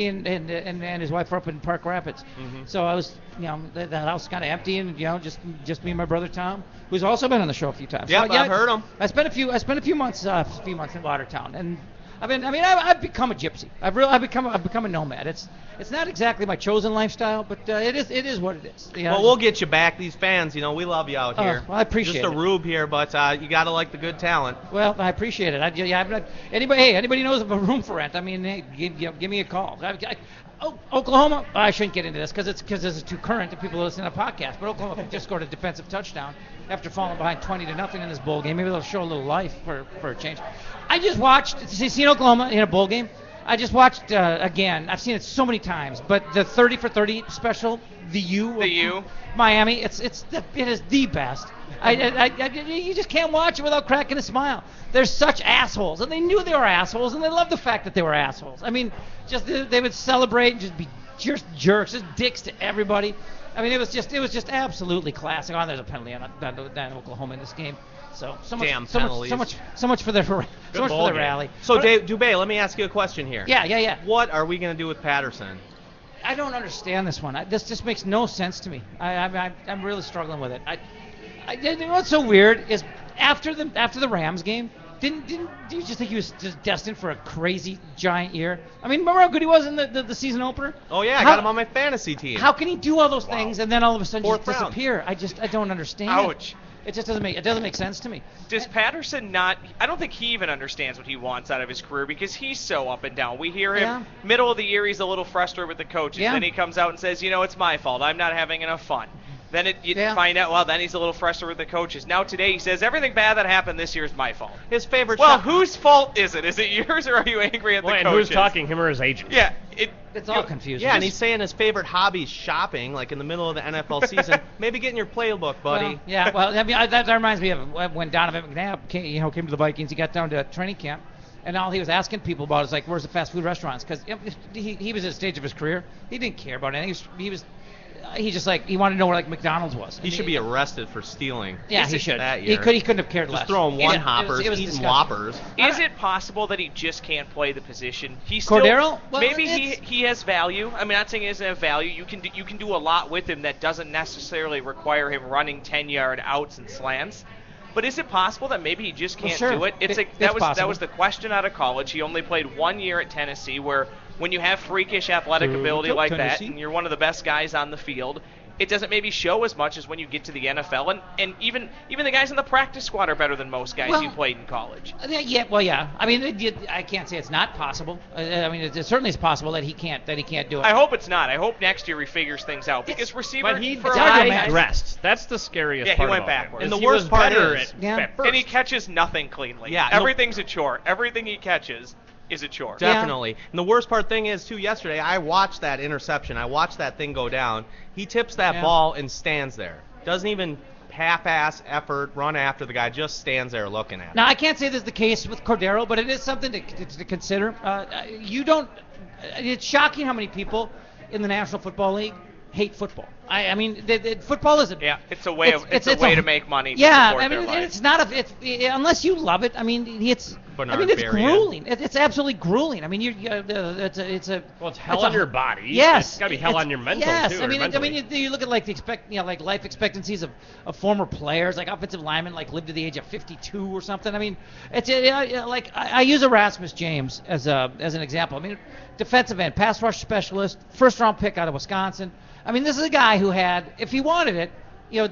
and his wife are up in Park Rapids. Mm-hmm. So I was, the house kind of empty, and just me and my brother Tom, who's also been on the show a few times. Yep, so, I've heard him. I spent a few months in Watertown, and I've become a gypsy. I've become a nomad. It's not exactly my chosen lifestyle, but it is what it is. You know? Well, we'll get you back. These fans, we love you out here. Well, I appreciate it. Just a rube here, but you got to like the good talent. Well, I appreciate it. Anybody knows of a room for rent? I mean, hey, give me a call. Oklahoma. I shouldn't get into this because this is too current to people who listen to the podcast. But Oklahoma just scored a defensive touchdown after falling behind 20-0 in this bowl game. Maybe they'll show a little life for a change. I just watched. Seen Oklahoma in a bowl game. I just watched again. I've seen it so many times. But the 30 for 30 special, the U, Miami. It is the best. You just can't watch it without cracking a smile. They're such assholes, and they knew they were assholes, and they loved the fact that they were assholes. I mean, just they would celebrate and just be just jerks, just dicks to everybody. I mean, it was just absolutely classic. Oh, there's a penalty on Oklahoma in this game. So much for their rally. So, Dave Dubay, let me ask you a question here. Yeah. What are we going to do with Patterson? I don't understand this one. This just makes no sense to me. I'm really struggling with it. You know what's so weird is after the Rams game, do you just think he was just destined for a crazy giant year? I mean, remember how good he was in the season opener? Oh yeah, I got him on my fantasy team. How can he do all those things and then all of a sudden just disappear? I don't understand. Ouch. It just doesn't make sense to me. Does Patterson not? I don't think he even understands what he wants out of his career because he's so up and down. We hear him middle of the year, he's a little frustrated with the coaches. Yeah. Then he comes out and says, it's my fault. I'm not having enough fun. Then you find out, well, then he's a little frustrated with the coaches. Now today he says, everything bad that happened this year is my fault. His favorite whose fault is it? Is it yours or are you angry at the coaches? And who's talking, him or his agent? Yeah. It's all confusing. Yeah, and he's saying his favorite hobby is shopping, like in the middle of the NFL season. Maybe getting your playbook, buddy. That reminds me of when Donovan McNabb came to the Vikings. He got down to training camp, and all he was asking people about is like, where's the fast food restaurants? Because he was at a stage of his career. He didn't care about anything. He wanted to know where like McDonald's was. He should be arrested for stealing. Yeah, he should. That year. He couldn't have cared less. Just throwing Hoppers, eating Whoppers. Is it possible that he just can't play the position? Cordero? Maybe he has value. I'm not saying he doesn't have value. You can do a lot with him that doesn't necessarily require him running 10-yard outs and slants. But is it possible that maybe he just can't do it? That was the question out of college. He only played 1 year at Tennessee, where when you have freakish athletic ability like that, and you're one of the best guys on the field, it doesn't maybe show as much as when you get to the NFL. And even the guys in the practice squad are better than most guys who played in college. Yeah. I mean, I can't say it's not possible. I mean, it certainly is possible that he can't do it. I hope it's not. I hope next year he figures things out because receiver. But he digressed. That's the scariest part. Yeah, he went backwards. And the worst part is, and he catches nothing cleanly. Yeah, everything's a chore. Everything he catches is a chore. Definitely. And the worst part thing is, too, yesterday I watched that interception. I watched that thing go down. He tips that ball and stands there. Doesn't even half-ass effort, run after the guy, just stands there looking at him. Now, I can't say this is the case with Cordero, but it is something to consider. It's shocking how many people in the National Football League hate football. I mean, football is it's a way to make money. Yeah, I mean, it's not unless you love it. I mean, it's grueling. It's absolutely grueling. I mean, it's hell on your body. Yes, it's got to be hell on your mental too. I mean, you look at like like life expectancies of former players, like offensive linemen, like live to the age of 52 or something. I mean, it's like I use Erasmus James as an example. I mean, defensive end, pass rush specialist, first round pick out of Wisconsin. I mean, this is a guy who had, if he wanted it,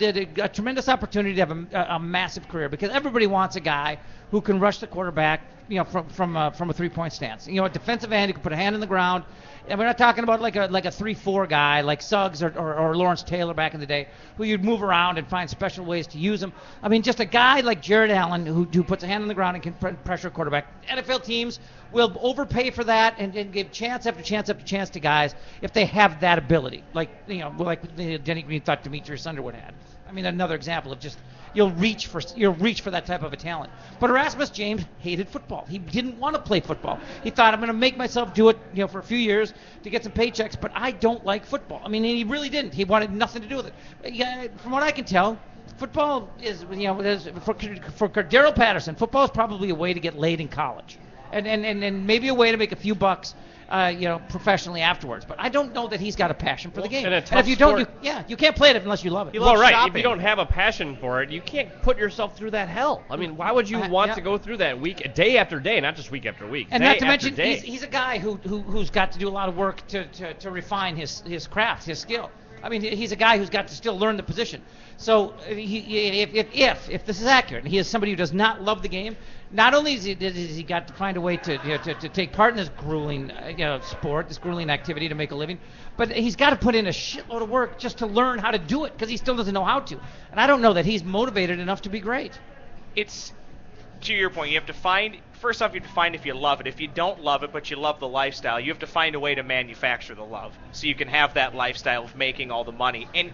did a tremendous opportunity to have a massive career because everybody wants a guy who can rush the quarterback, from a 3-point stance. A defensive end who can put a hand in the ground. And we're not talking about like a 3-4 guy like Suggs or Lawrence Taylor back in the day, who you'd move around and find special ways to use him. I mean, just a guy like Jared Allen who puts a hand on the ground and can pressure a quarterback. NFL teams will overpay for that and give chance after chance after chance to guys if they have that ability. Like Denny Green thought Demetrius Underwood had. I mean, another example of just you'll reach for that type of a talent. But Erasmus James hated football. He didn't want to play football. He thought, I'm going to make myself do it, for a few years to get some paychecks, but I don't like football. I mean, he really didn't. He wanted nothing to do with it. From what I can tell, football is, for Cordero Patterson, football is probably a way to get laid in college, and maybe a way to make a few bucks professionally afterwards. But I don't know that he's got a passion for the game. And if you don't, you can't play it unless you love it. Well, right. shopping. If you don't have a passion for it, you can't put yourself through that hell. I mean, why would you want to go through that day after day, not just week after week? And day not to after mention, day. he's a guy who's got to do a lot of work to refine his craft, his skill. I mean, he's a guy who's got to still learn the position. So if this is accurate, he is somebody who does not love the game. Not only has he got to find a way to take part in this grueling sport, this grueling activity to make a living, but he's got to put in a shitload of work just to learn how to do it because he still doesn't know how to. And I don't know that he's motivated enough to be great. It's, to your point, you have to find, first off, you have to find if you love it. If you don't love it, but you love the lifestyle, you have to find a way to manufacture the love so you can have that lifestyle of making all the money. And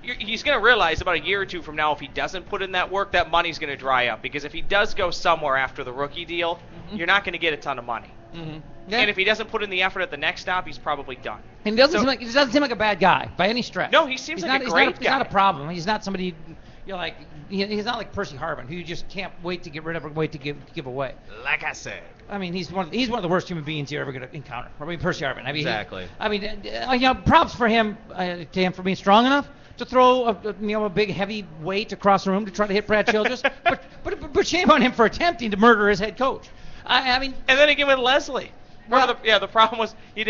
he's going to realize about a year or two from now, if he doesn't put in that work, that money's going to dry up. Because if he does go somewhere after the rookie deal, you're not going to get a ton of money. Mm-hmm. Yeah. And if he doesn't put in the effort at the next stop, he's probably done. And he doesn't seem like a bad guy by any stretch. No, he seems like a great guy. He's not a problem. He's not somebody he's not like Percy Harvin, who you just can't wait to get rid of or wait to give away. Like I said. I mean, he's one of the worst human beings you're ever going to encounter. I mean, Percy Harvin. I mean, exactly. Props for him for being strong enough to throw a big heavy weight across the room to try to hit Brad Childress, but shame on him for attempting to murder his head coach. I mean, and then again with Leslie. The problem was you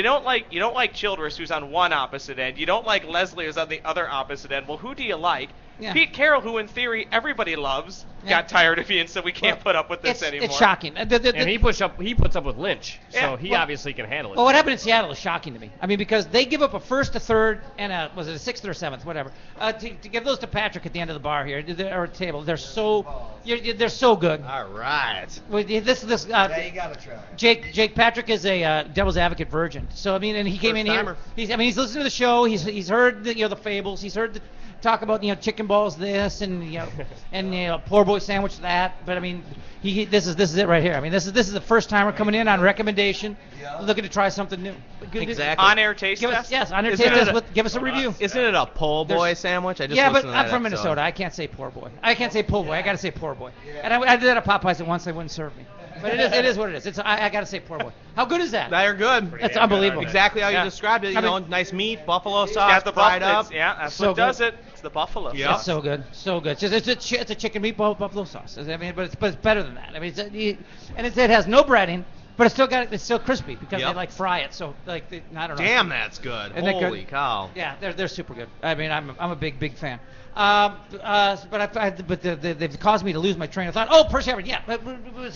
don't like Childress, who's on one opposite end. You don't like Leslie, who's on the other opposite end. Well, who do you like? Yeah. Pete Carroll, who in theory everybody loves, got tired of you and said we can't put up with this anymore. It's shocking. And he puts up with Lynch, so he obviously can handle it. Well, what happened in Seattle is shocking to me. I mean, because they give up a first, a third, and a sixth or a seventh, whatever, to give those to Patrick at the end of the bar here or table. They're so good. All right. Yeah, you gotta try. Jake Patrick is a devil's advocate virgin. So I mean, and he came in here. He's listened to the show. He's heard the fables. He's heard talk about chicken balls this and poor boy sandwich that. But I mean, this is it right here. I mean, this is the first timer coming in on recommendation, looking to try something new. Exactly. On air taste test. Yes, on air taste test. Give us a review. Isn't it a po' boy sandwich? But I'm from Minnesota. I can't say poor boy. I can't say po' boy. I got to say poor boy. And I did that at Popeyes, and once they wouldn't serve me. But it is what it is. I got to say poor boy. How good is that? They're good. That's unbelievable. Exactly how you described it. Nice meat, buffalo sauce, fried up. That's what does it. It's the buffalo sauce. It's so good, so good. It's a chicken meatball buffalo sauce. I mean, but it's better than that. I mean, it has no breading, but it's still crispy because they fry it. So I don't know. Damn, that's good. Holy cow. Yeah, they're super good. I mean, I'm a big fan. But they've caused me to lose my train of thought. Oh, Percy Harvin, yeah, but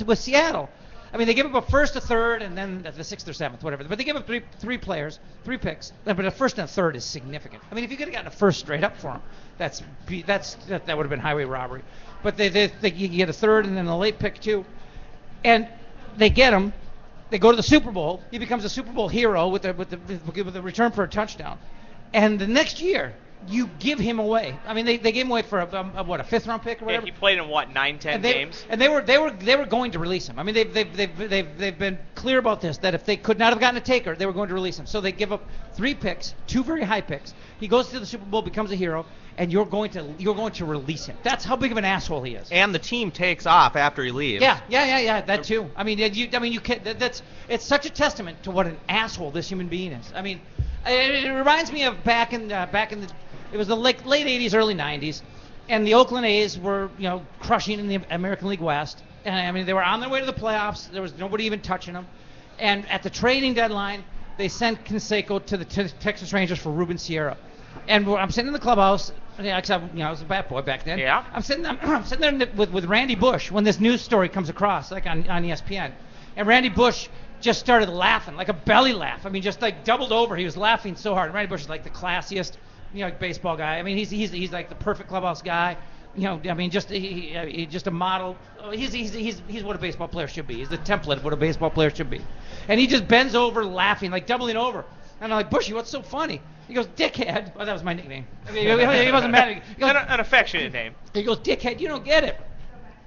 with Seattle. I mean, they give up a first, a third, and then the sixth or seventh, whatever. But they give up three players, 3 picks. But a first and a third is significant. I mean, if you could have gotten a first straight up for them, that would have been highway robbery. But you get a third and then a late pick too, and they get him. They go to the Super Bowl. He becomes a Super Bowl hero with the return for a touchdown. And the next year, you give him away. I mean, they gave him away for a 5th round pick or whatever. Yeah, he played in 9-10 games. And they were going to release him. I mean, they've been clear about this, that if they could not have gotten a taker, they were going to release him. So they give up 3 picks, 2 very high picks. He goes to the Super Bowl, becomes a hero, and you're going to release him. That's how big of an asshole he is. And the team takes off after he leaves. Yeah. That too. I mean, you can't. It's such a testament to what an asshole this human being is. I mean, it reminds me of back in the. It was the late 80s, early 90s, and the Oakland A's were, crushing in the American League West. And I mean, they were on their way to the playoffs. There was nobody even touching them. And at the trading deadline, they sent Canseco to the Texas Rangers for Ruben Sierra. And I'm sitting in the clubhouse. Because I was a bat boy back then. Yeah. I'm sitting there with Randy Bush when this news story comes across, like on ESPN. And Randy Bush just started laughing, like a belly laugh. I mean, just like doubled over. He was laughing so hard. Randy Bush is like the classiest, baseball guy. I mean, he's like the perfect clubhouse guy. I mean, just a model. He's what a baseball player should be. He's the template of what a baseball player should be. And he just bends over laughing, like doubling over. And I'm like, Bushy, what's so funny? He goes, dickhead. Well, that was my nickname. I mean, he wasn't mad. He goes, an affectionate name. He goes, dickhead, you don't get it.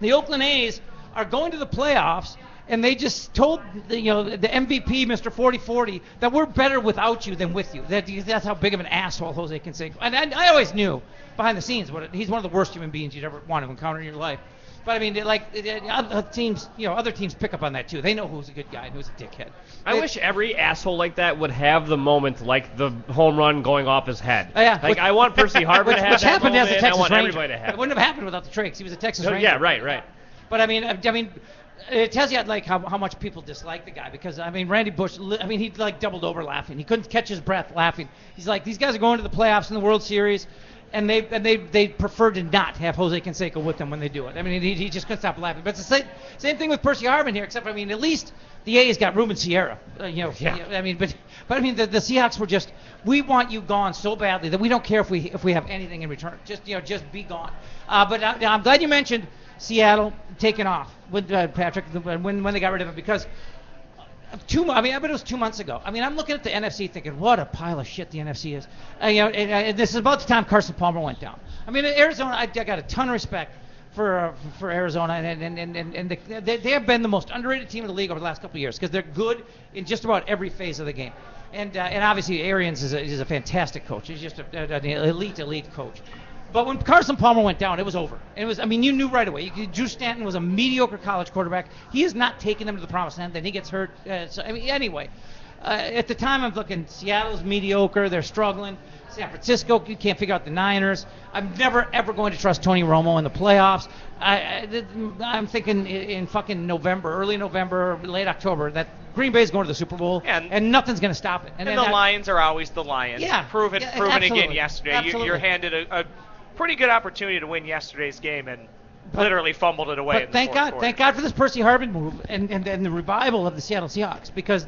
The Oakland A's are going to the playoffs, and they just told the MVP, Mr. 40-40, that we're better without you than with you. That's how big of an asshole Jose Canseco. And I always knew behind the scenes he's one of the worst human beings you'd ever want to encounter in your life. But I mean, other teams, other teams pick up on that too. They know who's a good guy and who's a dickhead. I wish every asshole like that would have the moment like the home run going off his head. Yeah. I want Percy Harvin to have which that happened moment, as a and I Texas want Ranger. everybody to have It wouldn't have happened without the Tricks. He was a Texas Ranger. Yeah, right. But I mean, it tells you like how much people dislike the guy because I mean, Randy Bush. I mean, he like doubled over laughing. He couldn't catch his breath laughing. He's like, these guys are going to the playoffs in the World Series. And they prefer to not have Jose Canseco with them when they do it. I mean, he just couldn't stop laughing. But it's the same thing with Percy Harvin here, except I mean, at least the A's got Ruben Sierra. Yeah. I mean, but I mean, the Seahawks were just, we want you gone so badly that we don't care if we have anything in return. Just be gone. But I'm glad you mentioned Seattle taking off with Patrick when they got rid of him because. I bet it was 2 months ago. I mean, I'm looking at the NFC thinking, what a pile of shit the NFC is. And this is about the time Carson Palmer went down. I mean, Arizona, I got a ton of respect for Arizona, and they have been the most underrated team in the league over the last couple of years because they're good in just about every phase of the game. And obviously, Arians is a fantastic coach. He's just an elite coach. But when Carson Palmer went down, it was over. You knew right away. Drew Stanton was a mediocre college quarterback. He is not taking them to the promised land. Then he gets hurt. Anyway, at the time I'm looking, Seattle's mediocre. They're struggling. San Francisco, you can't figure out the Niners. I'm never, ever going to trust Tony Romo in the playoffs. I'm thinking in fucking November, early November, late October, that Green Bay's going to the Super Bowl, and nothing's going to stop it. And the Lions are always the Lions. Yeah. Proven again yesterday. Absolutely. You're handed a pretty good opportunity to win yesterday's game and literally fumbled it away. But thank God for this Percy Harvin move and the revival of the Seattle Seahawks because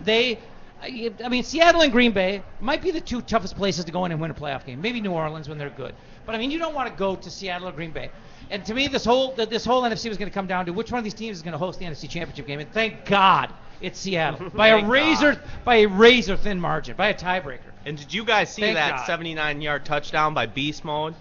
Seattle and Green Bay might be the two toughest places to go in and win a playoff game. Maybe New Orleans when they're good. But I mean, you don't want to go to Seattle or Green Bay. And to me, this whole NFC was going to come down to which one of these teams is going to host the NFC Championship game. And thank God it's Seattle by a razor thin margin, by a tiebreaker. And did you guys see that 79-yard touchdown by Beast Mode?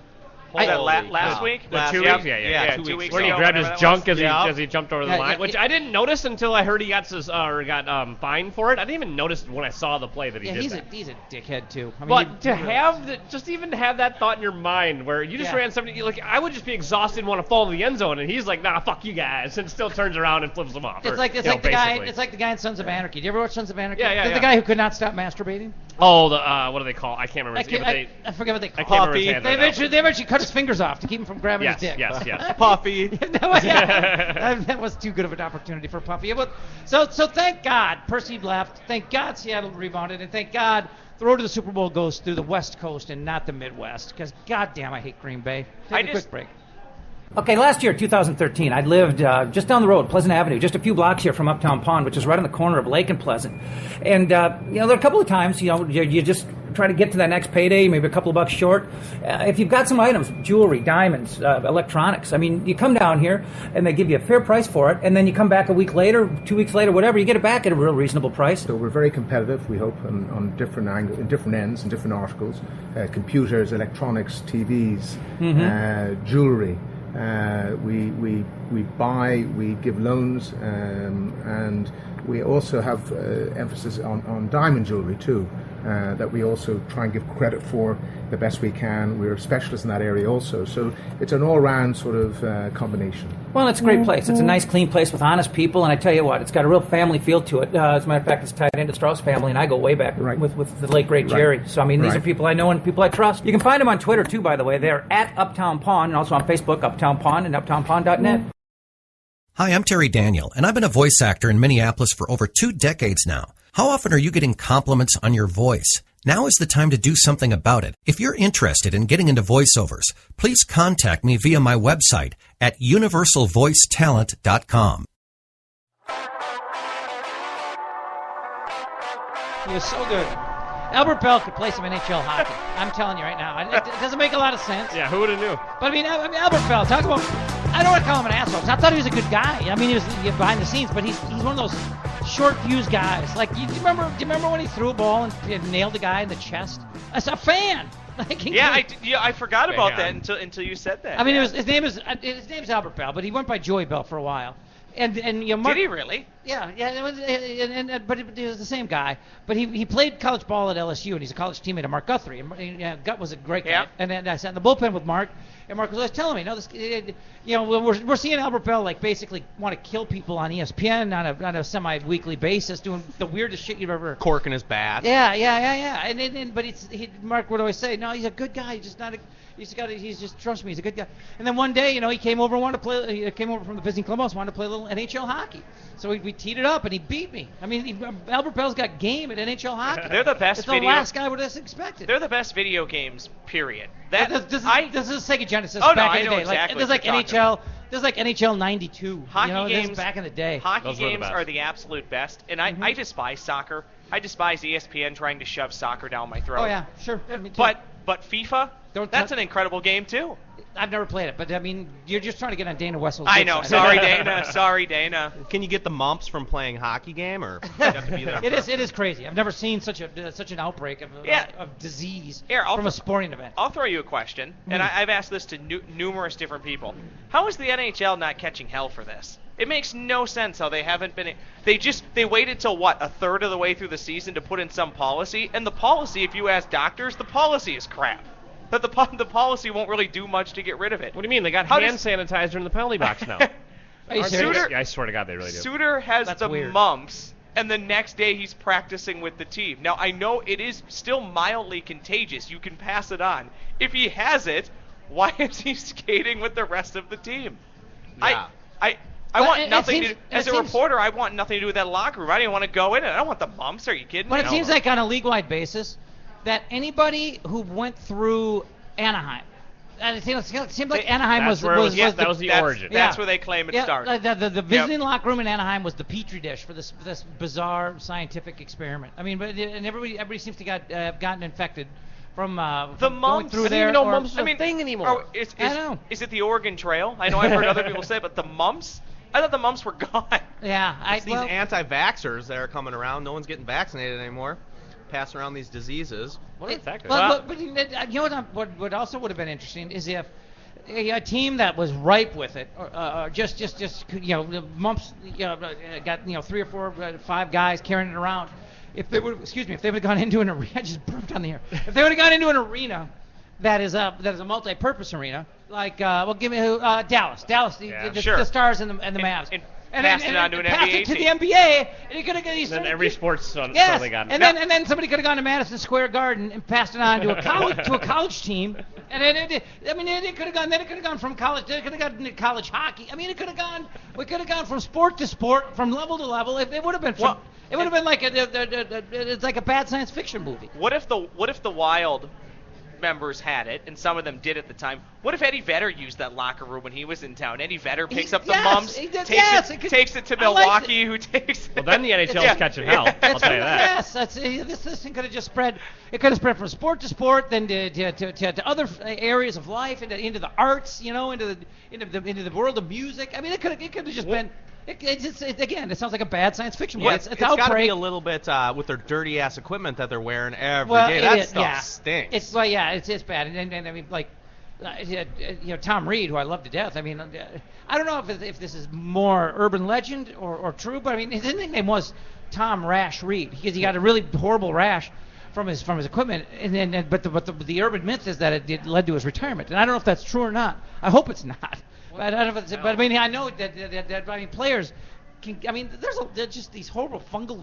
Last week? 2 weeks? Yeah. 2 weeks Where he ago, grabbed his junk as he jumped over the line, yeah. which I didn't notice until I heard he got fined for it. I didn't even notice when I saw the play that he did that. He's a dickhead too. I mean, but to have that thought in your mind where you just ran 70, like I would just be exhausted and want to fall in the end zone, and he's like, nah, fuck you guys, and still turns around and flips them off. It's like the guy in Sons of Anarchy. Did you ever watch Sons of Anarchy? Yeah. The guy who could not stop masturbating. Oh, what do they call? I can't remember. I forget what they call. I can't remember his hands They eventually cut his fingers off to keep him from grabbing his dick. Yes. Puffy. That was too good of an opportunity for Puffy. So thank God Percy left. Thank God Seattle rebounded, and thank God the road to the Super Bowl goes through the West Coast and not the Midwest. Because goddamn, I hate Green Bay. Take a quick break. Okay, last year, 2013, I lived just down the road, Pleasant Avenue, just a few blocks here from Uptown Pond, which is right on the corner of Lake and Pleasant. And, there are a couple of times, you just try to get to that next payday, maybe a couple of bucks short. If you've got some items, jewelry, diamonds, electronics, I mean, you come down here and they give you a fair price for it, and then you come back a week later, 2 weeks later, whatever, you get it back at a real reasonable price. So we're very competitive, we hope, on different angles, in different ends and different articles. Computers, electronics, TVs, jewelry. We buy, we give loans, and we also have emphasis on diamond jewelry too, that we also try and give credit for the best we can. We're specialists in that area also, so it's an all-round sort of combination. Well, it's a great place. It's a nice, clean place with honest people, and I tell you what, it's got a real family feel to it. As a matter of fact, it's tied into the Strauss family, and I go way back with the late, great Jerry. So, I mean, these are people I know and people I trust. You can find them on Twitter, too, by the way. They're at Uptown Pond, and also on Facebook, Uptown Pond, and uptownpond.net. Hi, I'm Terry Daniel, and I've been a voice actor in Minneapolis for over 2 decades now. How often are you getting compliments on your voice? Now is the time to do something about it. If you're interested in getting into voiceovers, please contact me via my website at universalvoicetalent.com. He was so good. Albert Bell could play some NHL hockey. I'm telling you right now. It doesn't make a lot of sense. Yeah, who would have knew? But I mean, Albert Bell, talk about... I don't want to call him an asshole, because I thought he was a good guy. I mean, he was behind the scenes, but he's one of those short-fused guys. Like, do you remember when he threw a ball and nailed a guy in the chest? As a fan. I forgot about that until you said that. I mean, his name is Albert Bell, but he went by Joey Bell for a while. And did he really? Yeah, it was, but it was the same guy. But he played college ball at LSU, and he's a college teammate of Mark Guthrie. And Gut was a great guy. Yeah. And then I sat in the bullpen with Mark, and Mark was always telling me, we're seeing Albert Bell like basically want to kill people on ESPN on a semi-weekly basis, doing the weirdest shit you've ever. Corking his bat. Yeah. But Mark would always say, no, he's a good guy. He's just not a. He's just trust me. He's a good guy. And then one day, he came over and wanted to play. He came over from the visiting clubhouse, wanted to play a little NHL hockey. So we teed it up, and he beat me. I mean, Albert Bell's got game at NHL hockey. They're the best. It's the last guy would have expected. They're the best video games. Period. This is Sega Genesis Oh, back no, in the I know day. exactly There's like NHL. There's like NHL '92. Hockey games this back in the day. Hockey games are the absolute best, and I despise soccer. I despise ESPN trying to shove soccer down my throat. Oh yeah, sure. Me too. But FIFA, that's an incredible game too. I've never played it, but I mean, you're just trying to get on Dana Wessel's. I know. Sorry, Dana. Sorry, Dana. Can you get the mumps from playing hockey game, or you have to be there? It is crazy. I've never seen such an outbreak of disease from a sporting event. I'll throw you a question, and I've asked this to numerous different people. How is the NHL not catching hell for this? It makes no sense how they haven't been. They waited till a third of the way through the season to put in some policy, and the policy, if you ask doctors, the policy is crap. But the policy won't really do much to get rid of it. What do you mean? They got hand sanitizer in the penalty box now. Are you serious? I swear to God, they really do. Suter has That's the weird. mumps, and the next day he's practicing with the team. Now, I know it is still mildly contagious. You can pass it on. If he has it, why is he skating with the rest of the team? Yeah. I want nothing to do. As a reporter, I want nothing to do with that locker room. I don't even want to go in it. I don't want the mumps. Are you kidding me? But it seems like on a league-wide basis that anybody who went through Anaheim, and it seemed like Anaheim was the origin. That's where they claim it started. The visiting locker room in Anaheim was the petri dish for this bizarre scientific experiment. I mean, and everybody seems to gotten infected from the going mumps. through I there. don't even know mumps are a thing anymore. I know. Is it the Oregon Trail? I know I've heard other people say it, but the mumps? I thought the mumps were gone. Yeah. These anti-vaxxers that are coming around. No one's getting vaccinated anymore. Passing around these diseases. What are factors? But you know what also would have been interesting is if a team that was ripe with it, just the mumps, got 3 or 4, 5 guys carrying it around. If they would have gone into an arena, I just burped on the air. If they would have gone into an arena that is a multi-purpose arena, like give me Dallas, the Stars and the Mavs. And pass it on to an NBA team. To the NBA, and you could have got these. Then every sports suddenly got it. And then somebody could have gone to Madison Square Garden and passed it on to a college team, and then it could have gone. Then it could have gone from college. Then it could have gone to college hockey. I mean, it could have gone. We could have gone from sport to sport, from level to level. If it would have been. It would have been like it's like a bad science fiction movie. What if the Wild members had it, and some of them did at the time? What if Eddie Vedder used that locker room when he was in town? Eddie Vedder picks up the mumps, takes it to Milwaukee, who takes it. Well, then the NHL is catching hell. I'll tell you that. Yes, this thing could have just spread. It could have spread from sport to sport, then to other areas of life, into the arts, into the world of music. I mean, it could have just been. It sounds like a bad science fiction movie. It's got to be a little bit with their dirty ass equipment that they're wearing every day. That stuff stinks. It's it's bad. And I mean, like, Tom Reed, who I love to death. I mean, I don't know if this is more urban legend or true, but I mean, his nickname was Tom Rash Reed because he got a really horrible rash from his equipment, but the urban myth is that it led to his retirement, and I don't know if that's true or not. I hope it's not. But I don't know if it's, but I mean, I know that players can. I mean, there's just these horrible fungal,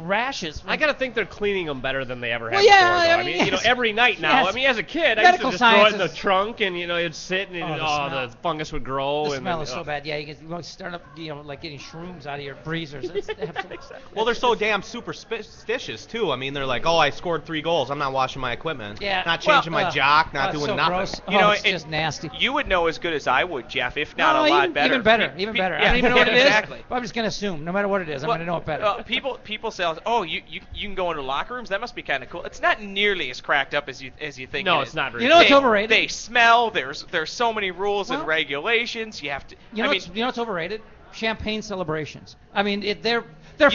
rashes. I gotta think they're cleaning them better than they ever have before. I mean, every night now. Yes. I mean, as a kid, I used to just throw it in the trunk, and it'd sit, and the fungus would grow. The smell is so bad. Yeah, you can start up, like getting shrooms out of your freezers. Well, they're so damn superstitious too. I mean, they're like, I scored 3 goals. I'm not washing my equipment. Yeah. Not changing my jock. Not doing so nothing. Gross. It's just nasty. You would know as good as I would, Jeff, if not a lot better. Even better. I don't even know what it is. Exactly. But I'm just gonna assume, no matter what it is, I'm gonna know it better. People say, you can go into locker rooms. That must be kind of cool. It's not nearly as cracked up as you think. No, it it's is. not. Really. It's overrated. They smell. There's so many rules and regulations. You have to. It's overrated. Champagne celebrations. I mean, they're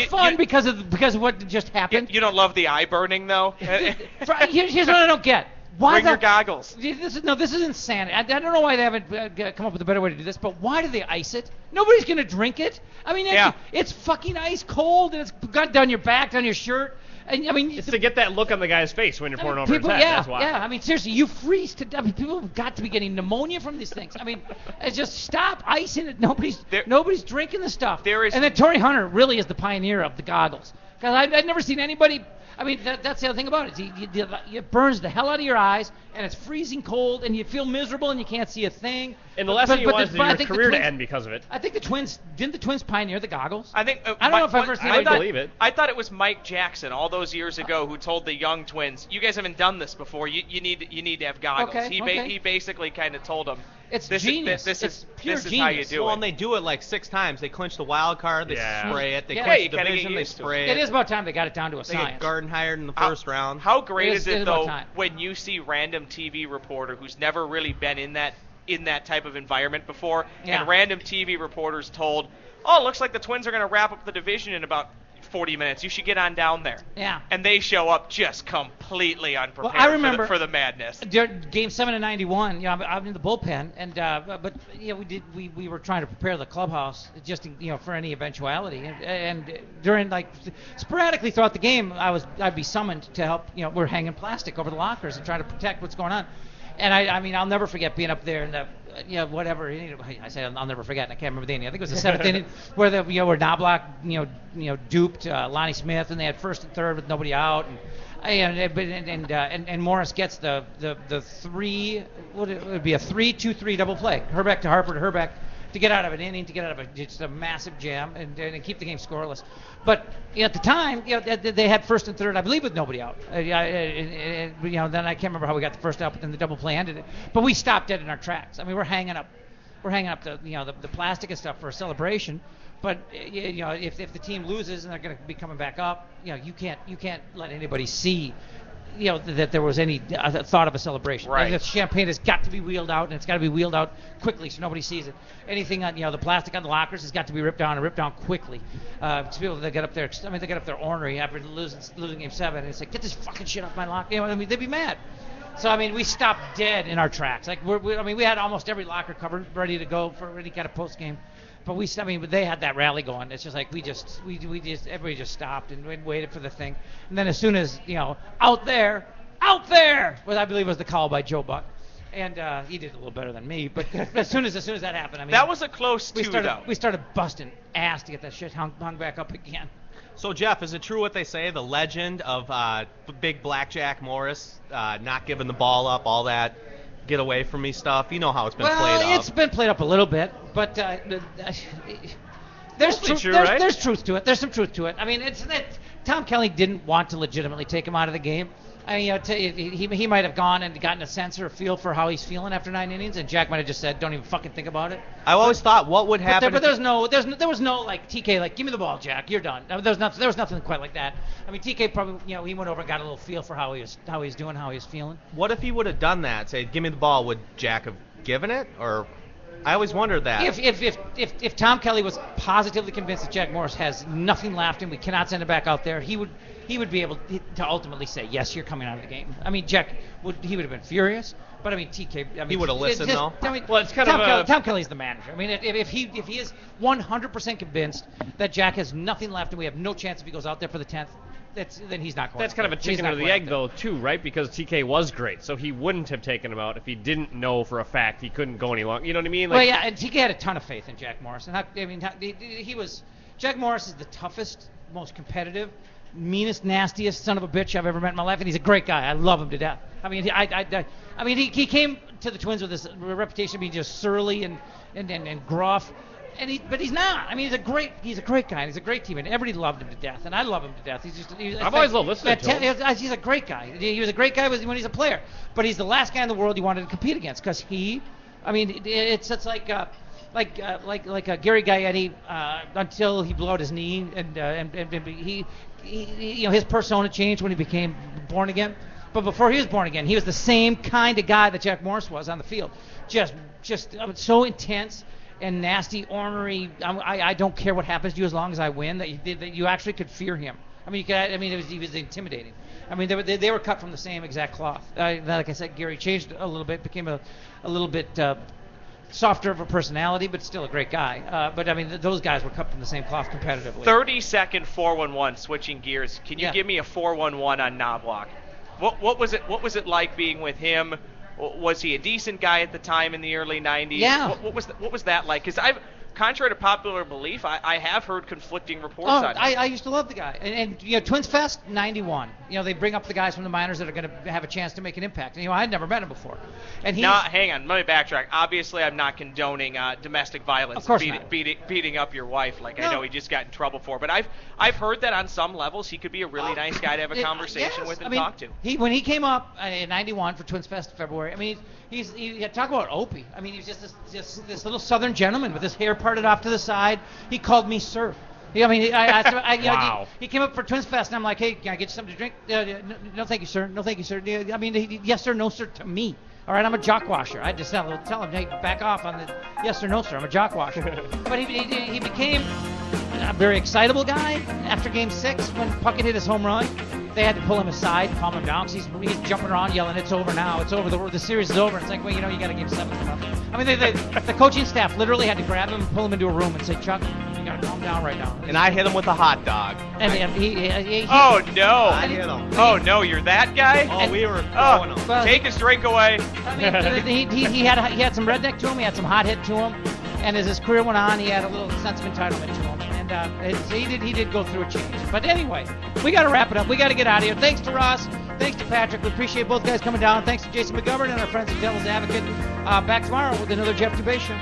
fun because of what just happened. You don't love the eye burning though. Here's what I don't get. Bring your goggles. This is insanity. I don't know why they haven't come up with a better way to do this, but why do they ice it? Nobody's going to drink it. I mean, it's fucking ice cold, and it's got down your back, down your shirt. And, I mean, it's to get that look on the guy's face when you're pouring over his head. That's why. Yeah, I mean, seriously, you freeze to death. I mean, people have got to be getting pneumonia from these things. I mean, just stop icing it. Nobody's drinking the stuff. And then Torrey Hunter really is the pioneer of the goggles. Because I've never seen anybody. I mean, that's the other thing about it. It burns the hell out of your eyes, and it's freezing cold, and you feel miserable, and you can't see a thing. And the last thing you want is your career to end because of it. I think didn't the Twins pioneer the goggles? I think. I don't know if I've ever seen it. I believe it. I thought it was Mike Jackson all those years ago who told the young Twins, "You guys haven't done this before. You need to have goggles." Okay, He basically kind of told them. It's genius. This is genius. how you do it. Well, and they do it like 6 times. They clinch the wild card. They spray it. They you clinch the gotta division. get They used to spray it. it. It is about time they got it down to a They science. get Garden hired in the first round. How great is it though time. when you see random TV reporter who's never really been in that type of environment before, and random TV reporters told, "Oh, it looks like the Twins are going to wrap up the division in about 40 minutes. You should get on down there." Yeah. And they show up just completely unprepared I remember for the madness. Game 7 of '91, I'm in the bullpen, and but we were trying to prepare the clubhouse just for any eventuality, and during sporadically throughout the game, I'd be summoned to help. We're hanging plastic over the lockers and trying to protect what's going on. And I mean, I'll never forget being up there in the, whatever. I say I'll never forget, and I can't remember the inning. I think it was the 7th inning where where Knobloch, duped Lonnie Smith, and they had first and third with nobody out, and Morris gets the 3. It would be a 3-2-3 double play. Herbeck to Harper to Herbeck to get out of an inning, to get out of just a massive jam, and keep the game scoreless. But at the time, they had first and third, I believe, with nobody out. Then I can't remember how we got the first out, but then the double play ended it. But we stopped dead in our tracks. I mean, we're hanging up the plastic and stuff for a celebration. But if the team loses and they're going to be coming back up, you can't let anybody see. That there was any thought of a celebration. Right. The champagne has got to be wheeled out, and it's got to be wheeled out quickly so nobody sees it. Anything on, the plastic on the lockers has got to be ripped down quickly. To be able to get up there, they get up there ornery after losing Game 7, and it's like, get this fucking shit off my locker. They'd be mad. So I mean, we stopped dead in our tracks. Like we had almost every locker covered, ready to go for any kind of post game. But but they had that rally going. It's just like everybody just stopped and waited for the thing. And then as soon as out there, what I believe was the call by Joe Buck, and he did a little better than me. But as soon as that happened, I mean, that was a close though. We started busting ass to get that shit hung back up again. So Jeff, is it true what they say? The legend of Big Blackjack Morris not giving the ball up, all that get away from me stuff. You know how it's been played up. It's been played up a little bit, but there's truth to it. There's some truth to it. I mean, it's that Tom Kelly didn't want to legitimately take him out of the game. I mean, he might have gone and gotten a sense or a feel for how he's feeling after 9 innings, and Jack might have just said, "Don't even fucking think about it." I always thought, what would happen? But there was no like TK, like, give me the ball, Jack, you're done. There was nothing quite like that. I mean, TK probably, he went over and got a little feel for how he was doing, how he was feeling. What if he would have done that? Say, give me the ball, would Jack have given it? Or I always wondered that. If Tom Kelly was positively convinced that Jack Morris has nothing left and we cannot send it back out there, he would be able to ultimately say, yes, you're coming out of the game. I mean, Jack would have been furious, but I mean, TK. He would have listened, though. I mean, well, it's kind Tom Kelly's the manager. I mean, if he is 100% convinced that Jack has nothing left and we have no chance if he goes out there for the 10th, then he's not going. That's kind of a chicken or the egg, though, too, right? Because TK was great, so he wouldn't have taken him out if he didn't know for a fact he couldn't go any longer. You know what I mean? Well, yeah, and TK had a ton of faith in Jack Morris, and Jack Morris is the toughest, most competitive, meanest, nastiest son of a bitch I've ever met in my life, and he's a great guy. I love him to death. I mean, he came to the Twins with this reputation of being just surly and gruff. But he's not. I mean, he's a great guy. And he's a great teammate. Everybody loved him to death, and I love him to death. I've always loved listening to him. He's a great guy. He was a great guy when he's a player, but he's the last guy in the world you wanted to compete against because it's like Gary Gaetti until he blew out his knee, and he his persona changed when he became born again. But before he was born again, he was the same kind of guy that Jack Morris was on the field, just so intense and nasty, ornery. I don't care what happens to you as long as I win. That you actually could fear him. I mean, he was intimidating. I mean, they were cut from the same exact cloth. Like I said, Gary changed a little bit, became a little bit softer of a personality, but still a great guy. But I mean, those guys were cut from the same cloth competitively. 30-second 4-1-1. Switching gears, can you give me a 4-1-1 on Knobloch? What was it? What was it like being with him? Was he a decent guy at the time in the early 90s? Yeah. What was that like? Because contrary to popular belief, I have heard conflicting reports on him. I used to love the guy. And Twins Fest, 91. They bring up the guys from the minors that are going to have a chance to make an impact. And, I'd never met him before. And now, hang on. Let me backtrack. Obviously, I'm not condoning domestic violence. Of course beating up your wife like I know he just got in trouble for. But I've heard that on some levels he could be a really nice guy to have a conversation with and talk to. When he came up in 91 for Twins Fest in February, I mean, he talk about Opie. I mean, he was just this little southern gentleman with his hair parted off to the side. He called me sir. I mean, wow. He came up for Twins Fest, and I'm like, hey, can I get you something to drink? No, thank you, sir. No, thank you, sir. I mean, yes, sir, no, sir, to me. All right, I'm a jock washer. I just tell him, hey, back off on the yes, sir, no, sir. I'm a jock washer. But he became a very excitable guy after Game 6 when Puckett hit his home run. They had to pull him aside, calm him down, because he's jumping around yelling, it's over now, it's over, the series is over. It's like, well, you got a Game 7 coming up. I mean, the coaching staff literally had to grab him and pull him into a room and say, Chuck, you got to calm down right now. And I hit him with a hot dog. And oh, no. I hit him. Oh, no, you're that guy? Oh, we were throwing him. Well, take his drink away. I mean, he had some redneck to him, he had some hot hit to him, and as his career went on, he had a little sense of entitlement to him. And he did go through a change. But anyway, we got to wrap it up. We got to get out of here. Thanks to Ross. Thanks to Patrick. We appreciate both guys coming down. Thanks to Jason McGovern and our friends at Devil's Advocate. Back tomorrow with another Jeff Dubay Show.